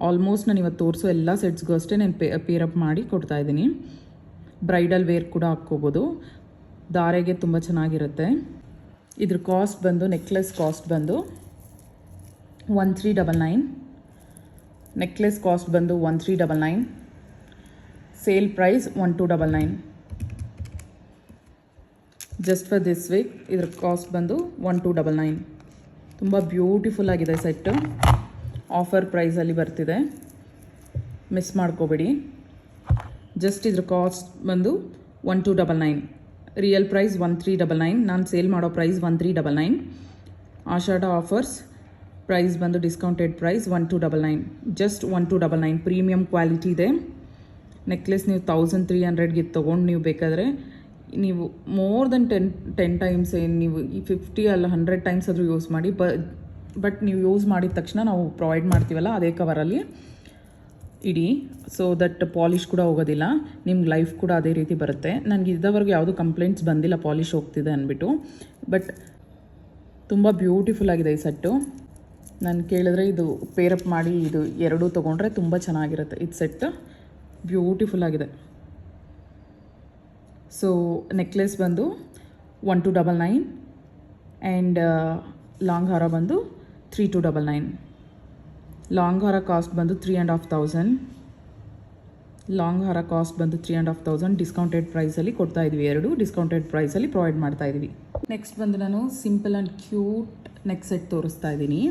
ಆಲ್ಮೋಸ್ಟ್ ನಾನು ಇವತ್ತು ತೋರಿಸೋ ಎಲ್ಲ ಸೆಟ್ಸ್ಗೂ ಅಷ್ಟೇ ನಾನು ಪೇರಪ್ ಮಾಡಿ ಕೊಡ್ತಾಯಿದ್ದೀನಿ. ಬ್ರೈಡಲ್ ವೇರ್ ಕೂಡ ಹಾಕ್ಕೋಬೋದು, ಧಾರೆಗೆ ತುಂಬ ಚೆನ್ನಾಗಿರುತ್ತೆ. ಇದ್ರ ಕಾಸ್ಟ್ ಬಂದು, ನೆಕ್ಲೆಸ್ ಕಾಸ್ಟ್ ಬಂದು 1399. ನೆಕ್ಲೆಸ್ ಕಾಸ್ಟ್ ಬಂದು 1399. Sale price 1299. Just for this week ಇದ್ರ ಕಾಸ್ಟ್ ಬಂದು 1299. ತುಂಬ ಬ್ಯೂಟಿಫುಲ್ ಆಗಿದೆ ಸೆಟ್ಟು. ಆಫರ್ ಪ್ರೈಸಲ್ಲಿ ಬರ್ತಿದೆ, ಮಿಸ್ ಮಾಡ್ಕೋಬೇಡಿ. ಜಸ್ಟ್ ಇದ್ರ ಕಾಸ್ಟ್ ಬಂದು 1299. Real price 1399. ನಾನು ಸೇಲ್ ಮಾಡೋ ಪ್ರೈಸ್ 1399. ಆಷಾಢ ಆಫರ್ಸ್ ಪ್ರೈಸ್ ಬಂದು discounted price 1299. Just 1299. Premium quality ಇದೆ. ನೆಕ್ಲೆಸ್ ನೀವು 1300ಗೆ ತೊಗೊಂಡು ನೀವು ಬೇಕಾದರೆ ನೀವು ಮೋರ್ ದೆನ್ 10 ಟೈಮ್ಸ್ ಏನು ನೀವು ಈ 50 ಅಲ್ಲ 100 ಟೈಮ್ಸ್ ಆದರೂ ಯೂಸ್ ಮಾಡಿ. ಬಟ್ ನೀವು ಯೂಸ್ ಮಾಡಿದ ತಕ್ಷಣ ನಾವು ಪ್ರೊವೈಡ್ ಮಾಡ್ತೀವಲ್ಲ ಅದೇ ಕವರಲ್ಲಿ ಇಡಿ, ಸೊ ದಟ್ ಪಾಲಿಷ್ ಕೂಡ ಹೋಗೋದಿಲ್ಲ. ನಿಮ್ಗೆ ಲೈಫ್ ಕೂಡ ಅದೇ ರೀತಿ ಬರುತ್ತೆ. ನನಗೆ ಇದ್ದವರೆಗೂ ಯಾವುದೂ ಕಂಪ್ಲೇಂಟ್ಸ್ ಬಂದಿಲ್ಲ ಪಾಲಿಷ್ ಹೋಗ್ತಿದೆ ಅಂದ್ಬಿಟ್ಟು. ಬಟ್ ತುಂಬ ಬ್ಯೂಟಿಫುಲ್ ಆಗಿದೆ ಈ ಸೆಟ್ಟು. ನಾನು ಕೇಳಿದ್ರೆ ಇದು ಪೇರಪ್ ಮಾಡಿ ಇದು ಎರಡೂ ತೊಗೊಂಡ್ರೆ ತುಂಬ ಚೆನ್ನಾಗಿರುತ್ತೆ. ಇದು ಸೆಟ್ ಬ್ಯೂಟಿಫುಲ್ ಆಗಿದೆ. ಸೊ ನೆಕ್ಲೆಸ್ ಬಂದು 1299 ಆ್ಯಂಡ್ ಲಾಂಗ್ ಹಾರ ಬಂದು 3299. ಲಾಂಗ್ ಹಾರ ಕಾಸ್ಟ್ ಬಂದು 3500. ಲಾಂಗ್ ಹಾರ ಕಾಸ್ಟ್ ಬಂದು 3500. ಡಿಸ್ಕೌಂಟೆಡ್ ಪ್ರೈಸಲ್ಲಿ ಕೊಡ್ತಾ ಇದ್ವಿ, ಎರಡು ಡಿಸ್ಕೌಂಟೆಡ್ ಪ್ರೈಸಲ್ಲಿ ಪ್ರೊವೈಡ್ ಮಾಡ್ತಾ ಇದ್ವಿ. ನೆಕ್ಸ್ಟ್ ಬಂದು ನಾನು simple and cute neck set ತೋರಿಸ್ತಾ ಇದ್ದೀನಿ.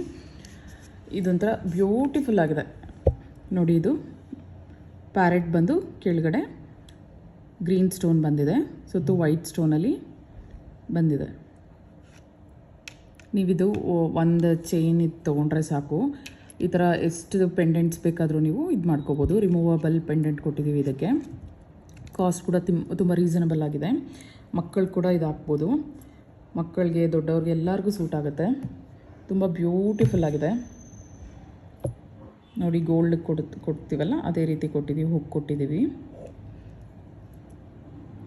ಇದೊಂಥರ ಬ್ಯೂಟಿಫುಲ್ ಆಗಿದೆ ನೋಡಿ. ಇದು ಪ್ಯಾರೆಟ್ ಬಂದು ಕೆಳಗಡೆ ಗ್ರೀನ್ ಸ್ಟೋನ್ ಬಂದಿದೆ, ಸುತ್ತು ವೈಟ್ ಸ್ಟೋನಲ್ಲಿ ಬಂದಿದೆ. ನೀವಿದು ಒಂದು ಚೈನ್ ಇದು ತೊಗೊಂಡ್ರೆ ಸಾಕು. ಈ ಥರ ಎಷ್ಟು ಪೆಂಡೆಂಟ್ಸ್ ಬೇಕಾದರೂ ನೀವು ಇದು ಮಾಡ್ಕೋಬೋದು. ರಿಮೂವಬಲ್ ಪೆಂಡೆಂಟ್ ಕೊಟ್ಟಿದ್ದೀವಿ ಇದಕ್ಕೆ. ಕಾಸ್ಟ್ ಕೂಡ ತುಂಬ ರೀಸನಬಲ್ ಆಗಿದೆ. ಮಕ್ಕಳು ಕೂಡ ಇದು ಹಾಕ್ಬೋದು. ಮಕ್ಕಳಿಗೆ, ದೊಡ್ಡವ್ರಿಗೆ ಎಲ್ಲರಿಗೂ ಸೂಟ್ ಆಗುತ್ತೆ. ತುಂಬ ಬ್ಯೂಟಿಫುಲ್ ಆಗಿದೆ ನೋಡಿ. ಗೋಲ್ಡ್ ಕೊಡ್ತೀವಲ್ಲ ಅದೇ ರೀತಿ ಕೊಟ್ಟಿದ್ದೀವಿ, ಹುಕ್ ಕೊಟ್ಟಿದ್ದೀವಿ.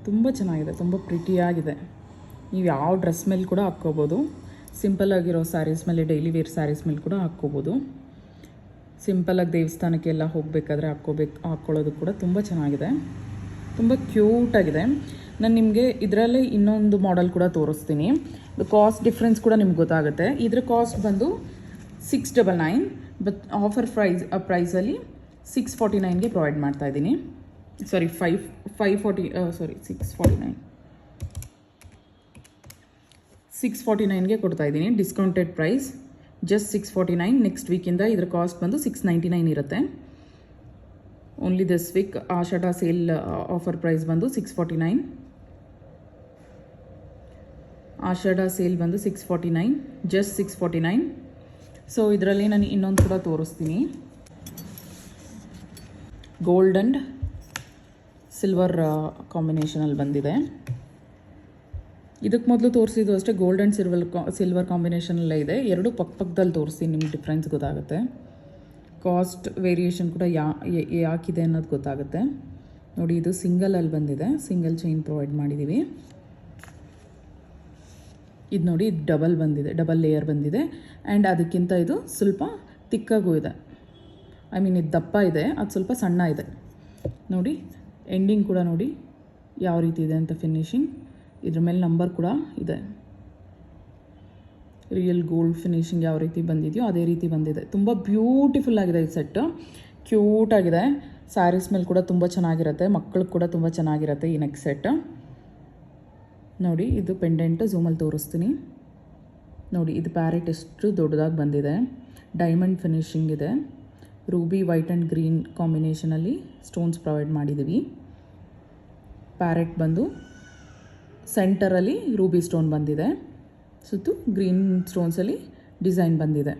ತುಂಬ ಚೆನ್ನಾಗಿದೆ, ತುಂಬ ಪ್ರಿಟಿಯಾಗಿದೆ. ನೀವು ಯಾವ ಡ್ರೆಸ್ ಮೇಲೆ ಕೂಡ ಹಾಕ್ಕೋಬೋದು. ಸಿಂಪಲ್ಲಾಗಿರೋ ಸ್ಯಾರೀಸ್ ಮೇಲೆ, ಡೈಲಿ ವೇರ್ ಸ್ಯಾರೀಸ್ ಮೇಲೆ ಕೂಡ ಹಾಕ್ಕೋಬೋದು. ಸಿಂಪಲ್ಲಾಗಿ ದೇವಸ್ಥಾನಕ್ಕೆಲ್ಲ ಹೋಗಬೇಕಾದ್ರೆ ಹಾಕ್ಕೊಳ್ಳೋದು ಕೂಡ ತುಂಬ ಚೆನ್ನಾಗಿದೆ, ತುಂಬ ಕ್ಯೂಟಾಗಿದೆ. ನಾನು ನಿಮಗೆ ಇದರಲ್ಲೇ ಇನ್ನೊಂದು ಮಾಡೆಲ್ ಕೂಡ ತೋರಿಸ್ತೀನಿ. ಕಾಸ್ಟ್ ಡಿಫ್ರೆನ್ಸ್ ಕೂಡ ನಿಮ್ಗೆ ಗೊತ್ತಾಗುತ್ತೆ. ಇದರ ಕಾಸ್ಟ್ ಬಂದು 699. ಬಟ್ ಆಫರ್ ಪ್ರೈಸಲ್ಲಿ 649ಗೆ ಪ್ರೊವೈಡ್ ಮಾಡ್ತಾಯಿದ್ದೀನಿ. ಸಾರಿ 649ಗೆ ಕೊಡ್ತಾಯಿದ್ದೀನಿ. Discounted price just 649. ನೆಕ್ಸ್ಟ್ ವೀಕಿಂದ ಇದರ ಕಾಸ್ಟ್ ಬಂದು 699 ಇರುತ್ತೆ. Only this week Ashadha sale offer price ಬಂದು 649. ಆಷಾಢ ಸೇಲ್ ಬಂದು 649, ಜಸ್ಟ್ 649. ಸೊ ಇದರಲ್ಲಿ ನಾನು ಇನ್ನೊಂದು ಕೂಡ ತೋರಿಸ್ತೀನಿ. ಗೋಲ್ಡ್ ಆ್ಯಂಡ್ ಸಿಲ್ವರ್ ಕಾಂಬಿನೇಷನಲ್ಲಿ ಬಂದಿದೆ. ಇದಕ್ಕೆ ಮೊದಲು ತೋರಿಸಿದ್ದು ಅಷ್ಟೇ ಗೋಲ್ಡ್ ಆ್ಯಂಡ್ ಸಿಲ್ವರ್ ಕಾಂಬಿನೇಷನಲ್ಲೇ ಇದೆ. ಎರಡು ಪಕ್ಕದಲ್ಲಿ ತೋರಿಸ್ತೀನಿ, ನಿಮ್ಗೆ ಡಿಫ್ರೆನ್ಸ್ ಗೊತ್ತಾಗುತ್ತೆ. ಕಾಸ್ಟ್ ವೇರಿಯೇಷನ್ ಕೂಡ ಯಾಕಿದೆ ಅನ್ನೋದು ಗೊತ್ತಾಗುತ್ತೆ ನೋಡಿ. ಇದು ಸಿಂಗಲಲ್ಲಿ ಬಂದಿದೆ, ಸಿಂಗಲ್ ಚೈನ್ ಪ್ರೊವೈಡ್ ಮಾಡಿದ್ದೀವಿ. ಇದು ನೋಡಿ, ಇದು ಡಬಲ್ ಬಂದಿದೆ, ಡಬಲ್ ಲೇಯರ್ ಬಂದಿದೆ. ಆ್ಯಂಡ್ ಅದಕ್ಕಿಂತ ಇದು ಸ್ವಲ್ಪ ತಿಕ್ಕಾಗೂ ಇದೆ. ಇದು ದಪ್ಪ ಇದೆ, ಅದು ಸ್ವಲ್ಪ ಸಣ್ಣ ಇದೆ ನೋಡಿ. ಎಂಡಿಂಗ್ ಕೂಡ ನೋಡಿ ಯಾವ ರೀತಿ ಇದೆ ಅಂತ ಫಿನಿಶಿಂಗ್. ಇದ್ರ ಮೇಲೆ ನಂಬರ್ ಕೂಡ ಇದೆ. ರಿಯಲ್ ಗೋಲ್ಡ್ ಫಿನಿಶಿಂಗ್ ಯಾವ ರೀತಿ ಬಂದಿದೆಯೋ ಅದೇ ರೀತಿ ಬಂದಿದೆ. ತುಂಬ ಬ್ಯೂಟಿಫುಲ್ ಆಗಿದೆ ಈ ಸೆಟ್ಟು, ಕ್ಯೂಟಾಗಿದೆ. ಸ್ಯಾರೀಸ್ ಮೇಲೆ ಕೂಡ ತುಂಬ ಚೆನ್ನಾಗಿರುತ್ತೆ, ಮಕ್ಕಳಿಗೆ ಕೂಡ ತುಂಬ ಚೆನ್ನಾಗಿರುತ್ತೆ ಈ ನೆಕ್ ಸೆಟ್ ನೋಡಿ. ಇದು ಪೆಂಡೆಂಟು ಝೂಮಲ್ಲಿ ತೋರಿಸ್ತೀನಿ. ನೋಡಿ ಇದು ಪ್ಯಾರೆಟ್ ಎಷ್ಟು ದೊಡ್ಡದಾಗಿ ಬಂದಿದೆ. ಡೈಮಂಡ್ ಫಿನಿಶಿಂಗ್ ಇದೆ. ರೂಬಿ ವೈಟ್ ಆ್ಯಂಡ್ ಗ್ರೀನ್ ಕಾಂಬಿನೇಷನಲ್ಲಿ ಸ್ಟೋನ್ಸ್ ಪ್ರೊವೈಡ್ ಮಾಡಿದ್ದೀವಿ. ಪ್ಯಾರೆಟ್ ಬಂದು ಸೆಂಟರಲ್ಲಿ ರೂಬಿ ಸ್ಟೋನ್ ಬಂದಿದೆ, ಸುತ್ತು ಗ್ರೀನ್ ಸ್ಟೋನ್ಸಲ್ಲಿ ಡಿಸೈನ್ ಬಂದಿದೆ.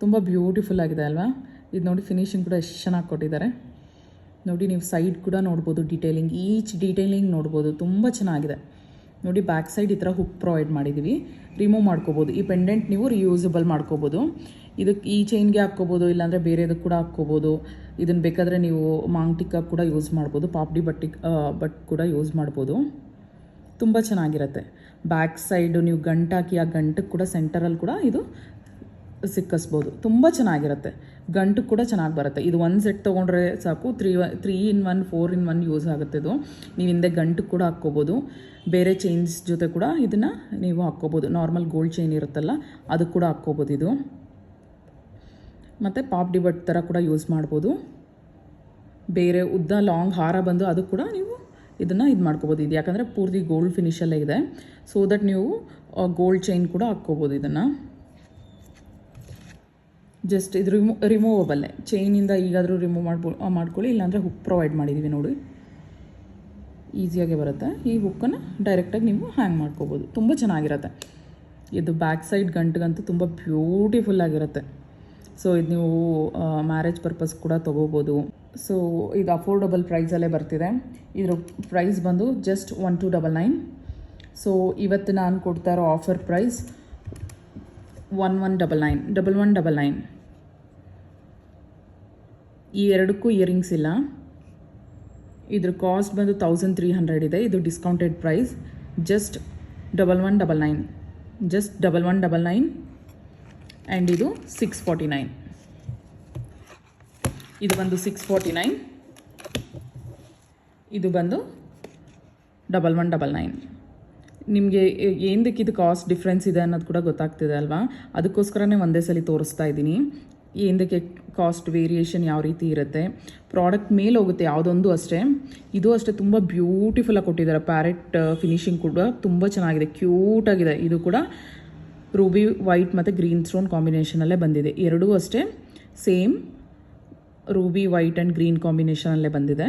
ತುಂಬ ಬ್ಯೂಟಿಫುಲ್ ಆಗಿದೆ ಅಲ್ವಾ? ಇದು ನೋಡಿ ಫಿನಿಶಿಂಗ್ ಕೂಡ ಎಷ್ಟು ಚೆನ್ನಾಗಿ ಕೊಟ್ಟಿದ್ದಾರೆ ನೋಡಿ. ನೀವು ಸೈಡ್ ಕೂಡ ನೋಡ್ಬೋದು, ಡೀಟೇಲಿಂಗ್, ಈಚ್ ಡೀಟೇಲಿಂಗ್ ನೋಡ್ಬೋದು, ತುಂಬ ಚೆನ್ನಾಗಿದೆ ನೋಡಿ. ಬ್ಯಾಕ್ ಸೈಡ್ ಈ ಥರ ಹುಕ್ ಪ್ರೊವೈಡ್ ಮಾಡಿದ್ದೀವಿ, ರಿಮೂವ್ ಮಾಡ್ಕೋಬೋದು. ಈ ಪೆಂಡೆಂಟ್ ನೀವು ರಿಯೂಸಬಲ್ ಮಾಡ್ಕೋಬೋದು. ಇದಕ್ಕೆ ಈ ಚೈನ್ಗೆ ಹಾಕ್ಕೋಬೋದು, ಇಲ್ಲಾಂದರೆ ಬೇರೆದಕ್ಕೆ ಕೂಡ ಹಾಕ್ಕೋಬೋದು. ಇದನ್ನು ಬೇಕಾದರೆ ನೀವು ಮಾಂಗ್ ಟಿಕ್ಕಾಗಿ ಕೂಡ ಯೂಸ್ ಮಾಡ್ಬೋದು, ಪಾಪ್ಡಿ ಬಟ್ ಕೂಡ ಯೂಸ್ ಮಾಡ್ಬೋದು. ತುಂಬ ಚೆನ್ನಾಗಿರುತ್ತೆ. ಬ್ಯಾಕ್ ಸೈಡು ನೀವು ಗಂಟಾಕಿ ಆ ಗಂಟಕ್ಕೆ ಕೂಡ ಸೆಂಟರಲ್ಲಿ ಕೂಡ ಇದು ಸಿಕ್ಕಿಸ್ಬೋದು. ತುಂಬ ಚೆನ್ನಾಗಿರುತ್ತೆ. ಗಂಟು ಕೂಡ ಚೆನ್ನಾಗಿ ಬರುತ್ತೆ. ಇದು ಒಂದು ಸೆಟ್ ತೊಗೊಂಡ್ರೆ ಸಾಕು, 3-in-1 4-in-1 ಯೂಸ್ ಆಗುತ್ತೆ ಇದು. ನೀವು ಹಿಂದೆ ಗಂಟು ಕೂಡ ಹಾಕ್ಕೋಬೋದು. ಬೇರೆ ಚೈನ್ಸ್ ಜೊತೆ ಕೂಡ ಇದನ್ನು ನೀವು ಹಾಕ್ಕೋಬೋದು. ನಾರ್ಮಲ್ ಗೋಲ್ಡ್ ಚೈನ್ ಇರುತ್ತಲ್ಲ ಅದು ಕೂಡ ಹಾಕ್ಕೋಬೋದು ಇದು. ಮತ್ತು ಪಾಪ್ಡಿ ಬಟ್ ಥರ ಕೂಡ ಯೂಸ್ ಮಾಡ್ಬೋದು. ಬೇರೆ ಉದ್ದ ಲಾಂಗ್ ಹಾರ ಬಂದು ಅದು ಕೂಡ ನೀವು ಇದನ್ನು ಮಾಡ್ಕೋಬೋದು. ಇದು ಯಾಕಂದರೆ ಪೂರ್ತಿ ಗೋಲ್ಡ್ ಫಿನಿಷಲ್ಲೇ ಇದೆ, ಸೊ ದಟ್ ನೀವು ಗೋಲ್ಡ್ ಚೈನ್ ಕೂಡ ಹಾಕ್ಕೋಬೋದು. ಇದನ್ನು ಜಸ್ಟ್ ಇದು ರಿಮೂವಬಲ್ಲೇ, ಚೈನಿಂದ ಈಗಾದರೂ ರಿಮೂವ್ ಮಾಡ್ಕೊಳ್ಳಿ, ಇಲ್ಲಾಂದರೆ ಹುಕ್ ಪ್ರೊವೈಡ್ ಮಾಡಿದ್ದೀವಿ ನೋಡಿ, ಈಸಿಯಾಗಿ ಬರುತ್ತೆ. ಈ ಹುಕ್ಕನ್ನು ಡೈರೆಕ್ಟಾಗಿ ನೀವು ಹ್ಯಾಂಗ್ ಮಾಡ್ಕೋಬೋದು. ತುಂಬ ಚೆನ್ನಾಗಿರುತ್ತೆ. ಇದು ಬ್ಯಾಕ್ ಸೈಡ್ ಗಂಟೆಗಂತೂ ತುಂಬ ಬ್ಯೂಟಿಫುಲ್ಲಾಗಿರುತ್ತೆ. ಸೊ ಇದು ನೀವು ಮ್ಯಾರೇಜ್ ಪರ್ಪಸ್ ಕೂಡ ತೊಗೋಬೋದು. ಸೊ ಇದು ಅಫೋರ್ಡಬಲ್ ಪ್ರೈಸಲ್ಲೇ ಬರ್ತಿದೆ. ಇದರ ಪ್ರೈಸ್ ಬಂದು ಜಸ್ಟ್ 1299. ಸೊ ಇವತ್ತು ನಾನು ಕೊಡ್ತಾ ಇರೋ ಆಫರ್ ಪ್ರೈಸ್ 1199. ಈ ಎರಡಕ್ಕೂ ಇಯರಿಂಗ್ಸ್ ಇಲ್ಲ. ಇದ್ರ ಕಾಸ್ಟ್ ಬಂದು 1300 ಇದೆ. ಇದು ಡಿಸ್ಕೌಂಟೆಡ್ ಪ್ರೈಸ್, ಜಸ್ಟ್ 1199 ಆ್ಯಂಡ್ ಇದು 649. ಇದು ಬಂದು 649, ಇದು ಬಂದು 1199. ನಿಮಗೆ ಏನಕ್ಕೆ ಇದು ಕಾಸ್ಟ್ ಡಿಫ್ರೆನ್ಸ್ ಇದೆ ಅನ್ನೋದು ಕೂಡ ಗೊತ್ತಾಗ್ತಿದೆ ಅಲ್ವಾ? ಅದಕ್ಕೋಸ್ಕರನೇ ಒಂದೇ ಸಲ ತೋರಿಸ್ತಾ ಇದ್ದೀನಿ. ಏನಕ್ಕೆ ಕಾಸ್ಟ್ ವೇರಿಯೇಷನ್ ಯಾವ ರೀತಿ ಇರುತ್ತೆ, ಪ್ರಾಡಕ್ಟ್ ಮೇಲೆ ಹೋಗುತ್ತೆ ಯಾವುದೊಂದು ಅಷ್ಟೇ. ಇದು ಅಷ್ಟೇ ತುಂಬ ಬ್ಯೂಟಿಫುಲ್ಲಾಗಿ ಕೊಟ್ಟಿದ್ದಾರೆ. ಪ್ಯಾರೆಟ್ ಫಿನಿಶಿಂಗ್ ಕೂಡ ತುಂಬ ಚೆನ್ನಾಗಿದೆ, ಕ್ಯೂಟಾಗಿದೆ. ಇದು ಕೂಡ ರೂಬಿ ವೈಟ್ ಮತ್ತು ಗ್ರೀನ್ ಸ್ಟೋನ್ ಕಾಂಬಿನೇಷನಲ್ಲೇ ಬಂದಿದೆ. ಎರಡೂ ಅಷ್ಟೇ same ruby white and green ಕಾಂಬಿನೇಷನಲ್ಲೇ ಬಂದಿದೆ.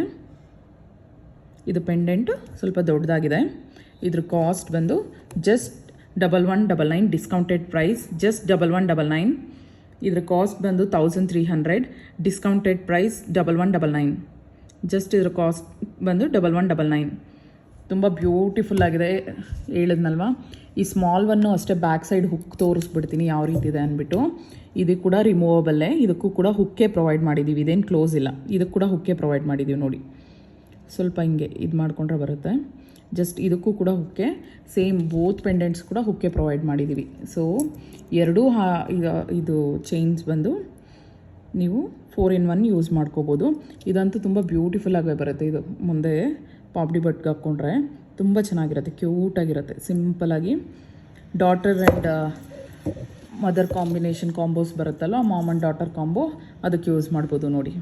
ಇದು ಪೆಂಡೆಂಟು ಸ್ವಲ್ಪ ದೊಡ್ಡದಾಗಿದೆ. ಇದ್ರ ಕಾಸ್ಟ್ ಬಂದು ಜಸ್ಟ್ 1199, ಡಿಸ್ಕೌಂಟೆಡ್ ಪ್ರೈಸ್ ಜಸ್ಟ್ 1199. ಇದ್ರ ಕಾಸ್ಟ್ ಬಂದು 1300, ಡಿಸ್ಕೌಂಟೆಡ್ ಪ್ರೈಸ್ 1199. ಜಸ್ಟ್ ಇದ್ರ ಕಾಸ್ಟ್ ಬಂದು 1199. ತುಂಬ ಬ್ಯೂಟಿಫುಲ್ಲಾಗಿದೆ, ಹೇಳಿದ್ನಲ್ವ. ಈ ಸ್ಮಾಲ್ ಒನ್ನು ಅಷ್ಟೇ ಬ್ಯಾಕ್ ಸೈಡ್ ಹುಕ್ ತೋರಿಸ್ಬಿಡ್ತೀನಿ ಯಾವ ರೀತಿ ಇದೆ ಅಂದ್ಬಿಟ್ಟು. ಇದು ಕೂಡ ರಿಮೂವಬಲ್ಲೇ, ಇದಕ್ಕೂ ಕೂಡ ಹುಕ್ಕೇ ಪ್ರೊವೈಡ್ ಮಾಡಿದ್ದೀವಿ, ಇದೇನು ಕ್ಲೋಸ್ ಇಲ್ಲ. ಇದಕ್ಕೆ ಕೂಡ ಹುಕ್ಕೇ ಪ್ರೊವೈಡ್ ಮಾಡಿದ್ದೀವಿ ನೋಡಿ. ಸ್ವಲ್ಪ ಹಿಂಗೆ ಇದು ಮಾಡಿಕೊಂಡ್ರೆ ಬರುತ್ತೆ. ಜಸ್ಟ್ ಇದಕ್ಕೂ ಕೂಡ ಹುಕ್ಕೆ, ಸೇಮ್ ಬೋತ್ ಪೆಂಡೆಂಟ್ಸ್ ಕೂಡ ಹುಕ್ಕೆ ಪ್ರೊವೈಡ್ ಮಾಡಿದ್ದೀವಿ. ಸೊ ಎರಡೂ ಇದು ಚೈನ್ಸ್ ಬಂದು ನೀವು 4-in-1 ಯೂಸ್ ಮಾಡ್ಕೋಬೋದು. ಇದಂತೂ ತುಂಬ ಬ್ಯೂಟಿಫುಲ್ಲಾಗಿ ಬರುತ್ತೆ. ಇದು ಮುಂದೆ ಪಾಪ್ಡಿ ಬಟ್ಗೆ ಹಾಕ್ಕೊಂಡ್ರೆ ತುಂಬ ಚೆನ್ನಾಗಿರುತ್ತೆ, ಕ್ಯೂಟಾಗಿರುತ್ತೆ. ಸಿಂಪಲಾಗಿ ಡಾಟರ್ ಆ್ಯಂಡ್ ಮದರ್ ಕಾಂಬೋಸ್ ಬರುತ್ತಲ್ಲ, ಮಾಮ್ ಆ್ಯಂಡ್ ಡಾಟರ್ ಕಾಂಬೋ, ಅದಕ್ಕೆ ಯೂಸ್ ಮಾಡ್ಬೋದು ನೋಡಿ.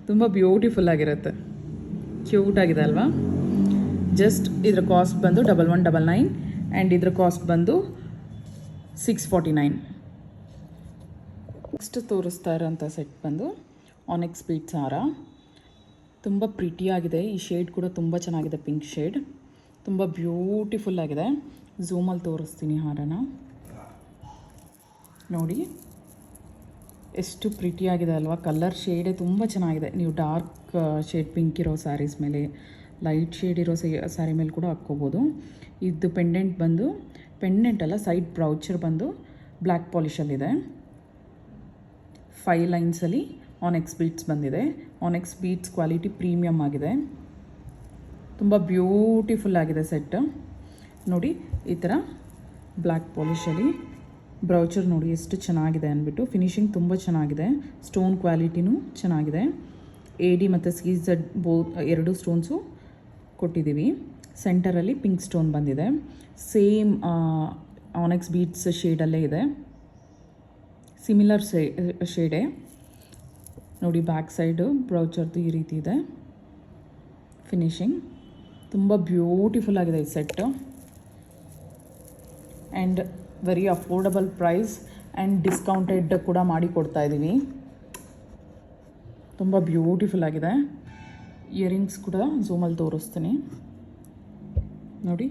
ತುಂಬ ಬ್ಯೂಟಿಫುಲ್ಲಾಗಿರುತ್ತೆ, ಕ್ಯೂಟಾಗಿದೆ ಅಲ್ವಾ? ಜಸ್ಟ್ ಇದ್ರ ಕಾಸ್ಟ್ ಬಂದು 1199 ಆ್ಯಂಡ್ ಇದ್ರ ಕಾಸ್ಟ್ ಬಂದು 649. ನೆಕ್ಸ್ಟ್ ತೋರಿಸ್ತಾ ಇರೋಂಥ ಸೆಟ್ ಬಂದು ಆನೆಕ್ಸ್ ಬೀಡ್ಸ್ ಹಾರ. ತುಂಬ ಪ್ರಿಟಿಯಾಗಿದೆ. ಈ ಶೇಡ್ ಕೂಡ ತುಂಬ ಚೆನ್ನಾಗಿದೆ, ಪಿಂಕ್ ಶೇಡ್, ತುಂಬ ಬ್ಯೂಟಿಫುಲ್ಲಾಗಿದೆ. ಝೂಮಲ್ಲಿ ತೋರಿಸ್ತೀನಿ ಹಾರನ ನೋಡಿ, ಎಷ್ಟು ಪ್ರಿಟಿಯಾಗಿದೆ ಅಲ್ವಾ? ಕಲರ್ ಶೇಡೇ ತುಂಬ ಚೆನ್ನಾಗಿದೆ. ನೀವು ಡಾರ್ಕ್ ಶೇಡ್ ಪಿಂಕ್ ಇರೋ ಸ್ಯಾರೀಸ್ ಮೇಲೆ, ಲೈಟ್ ಶೇಡ್ ಇರೋ ಸ್ಯಾರಿ ಮೇಲೆ ಕೂಡ ಹಾಕ್ಕೋಬೋದು. ಇದು ಪೆಂಡೆಂಟ್ ಅಲ್ಲ, ಸೈಡ್ ಬ್ರೌಚರ್ ಬಂದು ಬ್ಲ್ಯಾಕ್ ಪಾಲಿಷಲ್ಲಿದೆ. 5 ಲೈನ್ಸಲ್ಲಿ ಆನೆಕ್ಸ್ ಬೀಡ್ಸ್ ಬಂದಿದೆ. ಆನೆಕ್ಸ್ ಬೀಡ್ಸ್ ಕ್ವಾಲಿಟಿ ಪ್ರೀಮಿಯಮ್ ಆಗಿದೆ, ತುಂಬ ಬ್ಯೂಟಿಫುಲ್ ಆಗಿದೆ ಸೆಟ್ ನೋಡಿ. ಈ ಥರ ಬ್ಲ್ಯಾಕ್ ಪಾಲಿಷಲ್ಲಿ ಬ್ರೌಚರ್ ನೋಡಿ ಎಷ್ಟು ಚೆನ್ನಾಗಿದೆ ಅಂದ್ಬಿಟ್ಟು. ಫಿನಿಶಿಂಗ್ ತುಂಬ ಚೆನ್ನಾಗಿದೆ, ಸ್ಟೋನ್ ಕ್ವಾಲಿಟಿನೂ ಚೆನ್ನಾಗಿದೆ. AD ಮತ್ತು CZ ಎರಡು ಸ್ಟೋನ್ಸು ಕೊಟ್ಟಿದ್ದೀವಿ. ಸೆಂಟರಲ್ಲಿ ಪಿಂಕ್ ಸ್ಟೋನ್ ಬಂದಿದೆ, ಸೇಮ್ ಆನೆಕ್ಸ್ ಬೀಡ್ಸ್ ಶೇಡಲ್ಲೇ ಇದೆ, ಸಿಮಿಲರ್ ಶೇಡೇ ನೋಡಿ. ಬ್ಯಾಕ್ ಸೈಡು ಬ್ರೌಚರ್ದು ಈ ರೀತಿ ಇದೆ ಫಿನಿಶಿಂಗ್. ತುಂಬ ಬ್ಯೂಟಿಫುಲ್ ಆಗಿದೆ ಈ set. And very affordable price and discounted ಕೂಡ ಮಾಡಿ ಕೊಡ್ತಾಯಿದ್ದೀವಿ. ತುಂಬ ಬ್ಯೂಟಿಫುಲ್ ಆಗಿದೆ. ಇಯರಿಂಗ್ಸ್ ಕೂಡ ಝೂಮಲ್ಲಿ ತೋರಿಸ್ತೀನಿ ನೋಡಿ.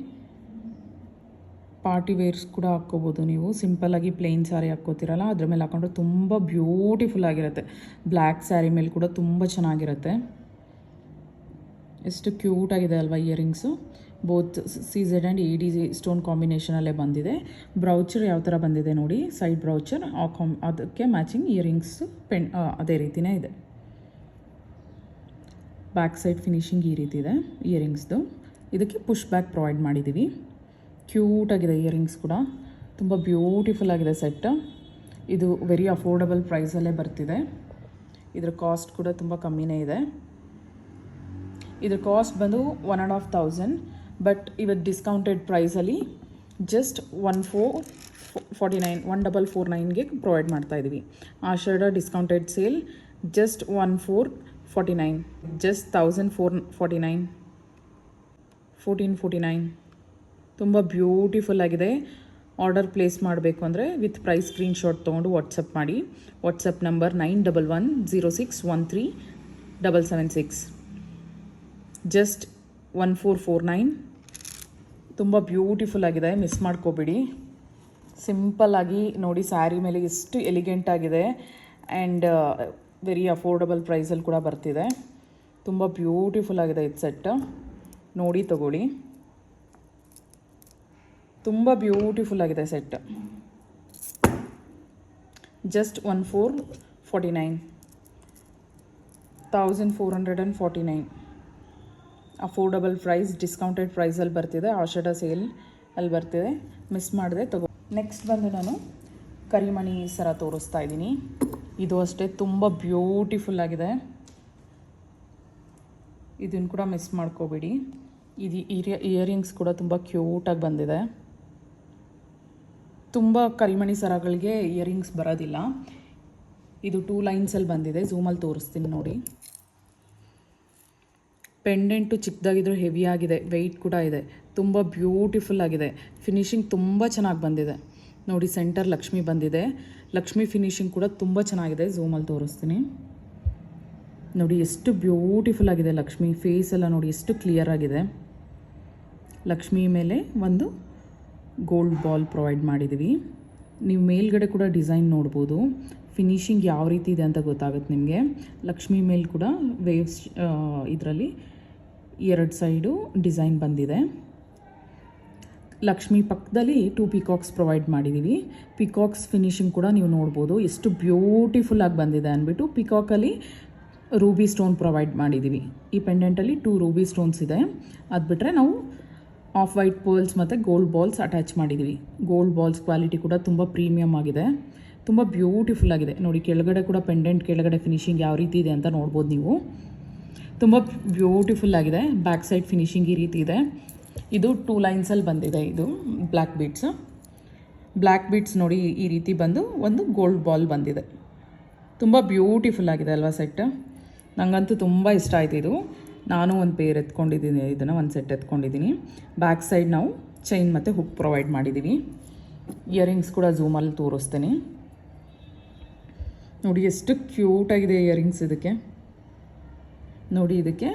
ಪಾರ್ಟಿ ವೇರ್ಸ್ ಕೂಡ ಹಾಕ್ಕೋಬೋದು ನೀವು. ಸಿಂಪಲ್ಲಾಗಿ ಪ್ಲೇನ್ ಸ್ಯಾರಿ ಹಾಕ್ಕೋತೀರಲ್ಲ ಅದ್ರ ಮೇಲೆ ಹಾಕೊಂಡ್ರೆ ತುಂಬ ಬ್ಯೂಟಿಫುಲ್ ಆಗಿರುತ್ತೆ. ಬ್ಲ್ಯಾಕ್ ಸ್ಯಾರಿ ಮೇಲೆ ಕೂಡ ತುಂಬ ಚೆನ್ನಾಗಿರುತ್ತೆ. ಎಷ್ಟು ಕ್ಯೂಟಾಗಿದೆ ಅಲ್ವಾ earrings. Both CZ and ED stone ಕಾಂಬಿನೇಷನಲ್ಲೇ ಬಂದಿದೆ. ಬ್ರೌಚರ್ ಯಾವ ಥರ ಬಂದಿದೆ ನೋಡಿ, ಸೈಡ್ ಬ್ರೌಚರ್ ಅದಕ್ಕೆ ಮ್ಯಾಚಿಂಗ್ ಇಯರಿಂಗ್ಸು ಅದೇ ರೀತಿಯೇ ಇದೆ. ಬ್ಯಾಕ್ ಸೈಡ್ ಫಿನಿಶಿಂಗ್ ಈ ರೀತಿ ಇದೆ ಇಯರಿಂಗ್ಸ್ದು. ಇದಕ್ಕೆ ಪುಷ್ ಬ್ಯಾಕ್ ಪ್ರೊವೈಡ್ ಮಾಡಿದ್ದೀವಿ. ಕ್ಯೂಟಾಗಿದೆ ಇಯರಿಂಗ್ಸ್ ಕೂಡ, ತುಂಬ ಬ್ಯೂಟಿಫುಲ್ ಆಗಿದೆ ಸೆಟ್. ಇದು ವೆರಿ ಅಫೋರ್ಡಬಲ್ ಪ್ರೈಸಲ್ಲೇ ಬರ್ತಿದೆ. ಇದರ ಕಾಸ್ಟ್ ಕೂಡ ತುಂಬ ಕಮ್ಮಿನೇ ಇದೆ. ಇದ್ರ ಕಾಸ್ಟ್ ಬಂದು 1,500, ಬಟ್ ಇವತ್ತು ಡಿಸ್ಕೌಂಟೆಡ್ ಪ್ರೈಸಲ್ಲಿ ಜಸ್ಟ್ 1,449ಗೆ ಪ್ರೊವೈಡ್ ಮಾಡ್ತಾಯಿದ್ದೀವಿ. ಆಷಾಢ ಡಿಸ್ಕೌಂಟೆಡ್ ಸೇಲ್ ಜಸ್ಟ್ 1,449, ಜಸ್ಟ್ 1,449, 1,449. ತುಂಬ ಬ್ಯೂಟಿಫುಲ್ ಆಗಿದೆ. ಆರ್ಡರ್ ಪ್ಲೇಸ್ ಮಾಡಬೇಕು ಅಂದರೆ ವಿತ್ ಪ್ರೈಸ್ ಸ್ಕ್ರೀನ್ಶಾಟ್ ತೊಗೊಂಡು ವಾಟ್ಸಪ್ ಮಾಡಿ. WhatsApp number 9110613776, just 1,449. ತುಂಬ ಬ್ಯೂಟಿಫುಲ್ ಆಗಿದೆ, ಮಿಸ್ ಮಾಡ್ಕೋಬೇಡಿ. ಸಿಂಪಲ್ಲಾಗಿ ನೋಡಿ, ಸ್ಯಾರಿ ಮೇಲೆ ಎಷ್ಟು ಎಲಿಗೆಂಟ್ ಆಗಿದೆ ಆ್ಯಂಡ್ ವೆರಿ ಅಫೋರ್ಡಬಲ್ ಪ್ರೈಸಲ್ಲಿ ಕೂಡ ಬರ್ತಿದೆ. ತುಂಬ ಬ್ಯೂಟಿಫುಲ್ ಆಗಿದೆ ಇದು ಸೆಟ್, ನೋಡಿ ತಗೊಳ್ಳಿ. ತುಂಬ ಬ್ಯೂಟಿಫುಲ್ ಆಗಿದೆ set. Just 1,449, 1,449 affordable price, discounted ಪ್ರೈಸಲ್ಲಿ ಬರ್ತಿದೆ. ಆಷಾಢ ಸೇಲ್ ಅಲ್ಲಿ ಬರ್ತಿದೆ, ಮಿಸ್ ಮಾಡಿದೆ ತಗೋ. ನೆಕ್ಸ್ಟ್ ಬಂದು ನಾನು ಕರಿಮಣಿ ಸರ ತೋರಿಸ್ತಾ ಇದ್ದೀನಿ. ಇದು ಅಷ್ಟೇ ತುಂಬ ಬ್ಯೂಟಿಫುಲ್ ಆಗಿದೆ. ಇದನ್ನು ಕೂಡ ಮಿಸ್ ಮಾಡ್ಕೋಬೇಡಿ. ಇದು ಇಯರಿಂಗ್ಸ್ ಕೂಡ ತುಂಬ ಕ್ಯೂಟಾಗಿ ಬಂದಿದೆ. ತುಂಬ ಕರಿಮಣಿ ಸರಗಳಿಗೆ ಇಯರಿಂಗ್ಸ್ ಬರೋದಿಲ್ಲ. ಇದು 2 ಲೈನ್ಸಲ್ಲಿ ಬಂದಿದೆ. ಝೂಮಲ್ಲಿ ತೋರಿಸ್ತೀನಿ ನೋಡಿ. ಪೆಂಡೆಂಟು ಚಿಕ್ಕದಾಗಿದ್ರೂ ಹೆವಿ ಆಗಿದೆ, ವೆಯ್ಟ್ ಕೂಡ ಇದೆ. ತುಂಬ ಬ್ಯೂಟಿಫುಲ್ ಆಗಿದೆ. ಫಿನಿಶಿಂಗ್ ತುಂಬ ಚೆನ್ನಾಗಿ ಬಂದಿದೆ ನೋಡಿ. ಸೆಂಟರ್ ಲಕ್ಷ್ಮಿ ಬಂದಿದೆ. ಲಕ್ಷ್ಮಿ ಫಿನಿಶಿಂಗ್ ಕೂಡ ತುಂಬ ಚೆನ್ನಾಗಿದೆ. ಝೂಮಲ್ಲಿ ತೋರಿಸ್ತೀನಿ ನೋಡಿ. ಎಷ್ಟು ಬ್ಯೂಟಿಫುಲ್ ಆಗಿದೆ ಲಕ್ಷ್ಮಿ ಫೇಸ್ ಎಲ್ಲ ನೋಡಿ, ಎಷ್ಟು ಕ್ಲಿಯರ್ ಆಗಿದೆ. ಲಕ್ಷ್ಮಿ ಮೇಲೆ ಒಂದು ಗೋಲ್ಡ್ ಬಾಲ್ ಪ್ರೊವೈಡ್ ಮಾಡಿದ್ದೀವಿ. ನೀವು ಮೇಲ್ಗಡೆ ಕೂಡ ಡಿಸೈನ್ ನೋಡ್ಬೋದು. ಫಿನಿಶಿಂಗ್ ಯಾವ ರೀತಿ ಇದೆ ಅಂತ ಗೊತ್ತಾಗುತ್ತೆ ನಿಮಗೆ. ಲಕ್ಷ್ಮಿ ಮೇಲೆ ಕೂಡ ವೇವ್ಸ್ ಇದರಲ್ಲಿ 2 ಸೈಡು ಡಿಸೈನ್ ಬಂದಿದೆ. ಲಕ್ಷ್ಮಿ ಪಕ್ಕದಲ್ಲಿ 2 ಪಿಕಾಕ್ಸ್ ಪ್ರೊವೈಡ್ ಮಾಡಿದ್ದೀವಿ. ಪಿಕಾಕ್ಸ್ ಫಿನಿಶಿಂಗ್ ಕೂಡ ನೀವು ನೋಡ್ಬೋದು, ಎಷ್ಟು ಬ್ಯೂಟಿಫುಲ್ಲಾಗಿ ಬಂದಿದೆ ಅಂದ್ಬಿಟ್ಟು. ಪಿಕಾಕಲ್ಲಿ ರೂಬಿ ಸ್ಟೋನ್ ಪ್ರೊವೈಡ್ ಮಾಡಿದ್ದೀವಿ. ಈ ಪೆಂಡೆಂಟಲ್ಲಿ 2 ರೂಬಿ ಸ್ಟೋನ್ಸ್ ಇದೆ. ಅದು ಬಿಟ್ಟರೆ ನಾವು ಆಫ್ ವೈಟ್ ಪರ್ಲ್ಸ್ ಮತ್ತು ಗೋಲ್ಡ್ ಬಾಲ್ಸ್ ಅಟ್ಯಾಚ್ ಮಾಡಿದ್ದೀವಿ. ಗೋಲ್ಡ್ ಬಾಲ್ಸ್ ಕ್ವಾಲಿಟಿ ಕೂಡ ತುಂಬ ಪ್ರೀಮಿಯಮ್ ಆಗಿದೆ, ತುಂಬ ಬ್ಯೂಟಿಫುಲ್ ಆಗಿದೆ ನೋಡಿ. ಕೆಳಗಡೆ ಕೂಡ ಪೆಂಡೆಂಟ್ ಕೆಳಗಡೆ ಫಿನಿಶಿಂಗ್ ಯಾವ ರೀತಿ ಇದೆ ಅಂತ ನೋಡ್ಬೋದು ನೀವು. ತುಂಬ ಬ್ಯೂಟಿಫುಲ್ ಆಗಿದೆ. ಬ್ಯಾಕ್ ಸೈಡ್ ಫಿನಿಶಿಂಗ್ ಈ ರೀತಿ ಇದೆ. ಇದು 2 ಲೈನ್ಸಲ್ಲಿ ಬಂದಿದೆ. ಇದು ಬ್ಲ್ಯಾಕ್ ಬೀಡ್ಸ್ ನೋಡಿ, ಈ ರೀತಿ ಬಂದು ಒಂದು ಗೋಲ್ಡ್ ಬಾಲ್ ಬಂದಿದೆ. ತುಂಬ ಬ್ಯೂಟಿಫುಲ್ ಆಗಿದೆ ಅಲ್ವಾ ಸೆಟ್. ನನಗಂತೂ ತುಂಬ ಇಷ್ಟ ಆಯಿತು ಇದು. ನಾನು ಒಂದು ಪೇರ್ ಎತ್ಕೊಂಡಿದ್ದೀನಿ, ಇದನ್ನು ಒಂದು ಸೆಟ್ ಎತ್ಕೊಂಡಿದ್ದೀನಿ. ಬ್ಯಾಕ್ ಸೈಡ್ ನಾವು ಚೈನ್ ಮತ್ತು ಹುಕ್ ಪ್ರೊವೈಡ್ ಮಾಡಿದ್ದೀವಿ. ಇಯರಿಂಗ್ಸ್ ಕೂಡ ಝೂಮಲ್ಲಿ ತೋರಿಸ್ತೀನಿ ನೋಡಿ. ಎಷ್ಟು ಕ್ಯೂಟಾಗಿದೆ ಇಯರಿಂಗ್ಸ್. ಇದಕ್ಕೆ ನೋಡಿ, ಇದಕ್ಕೆ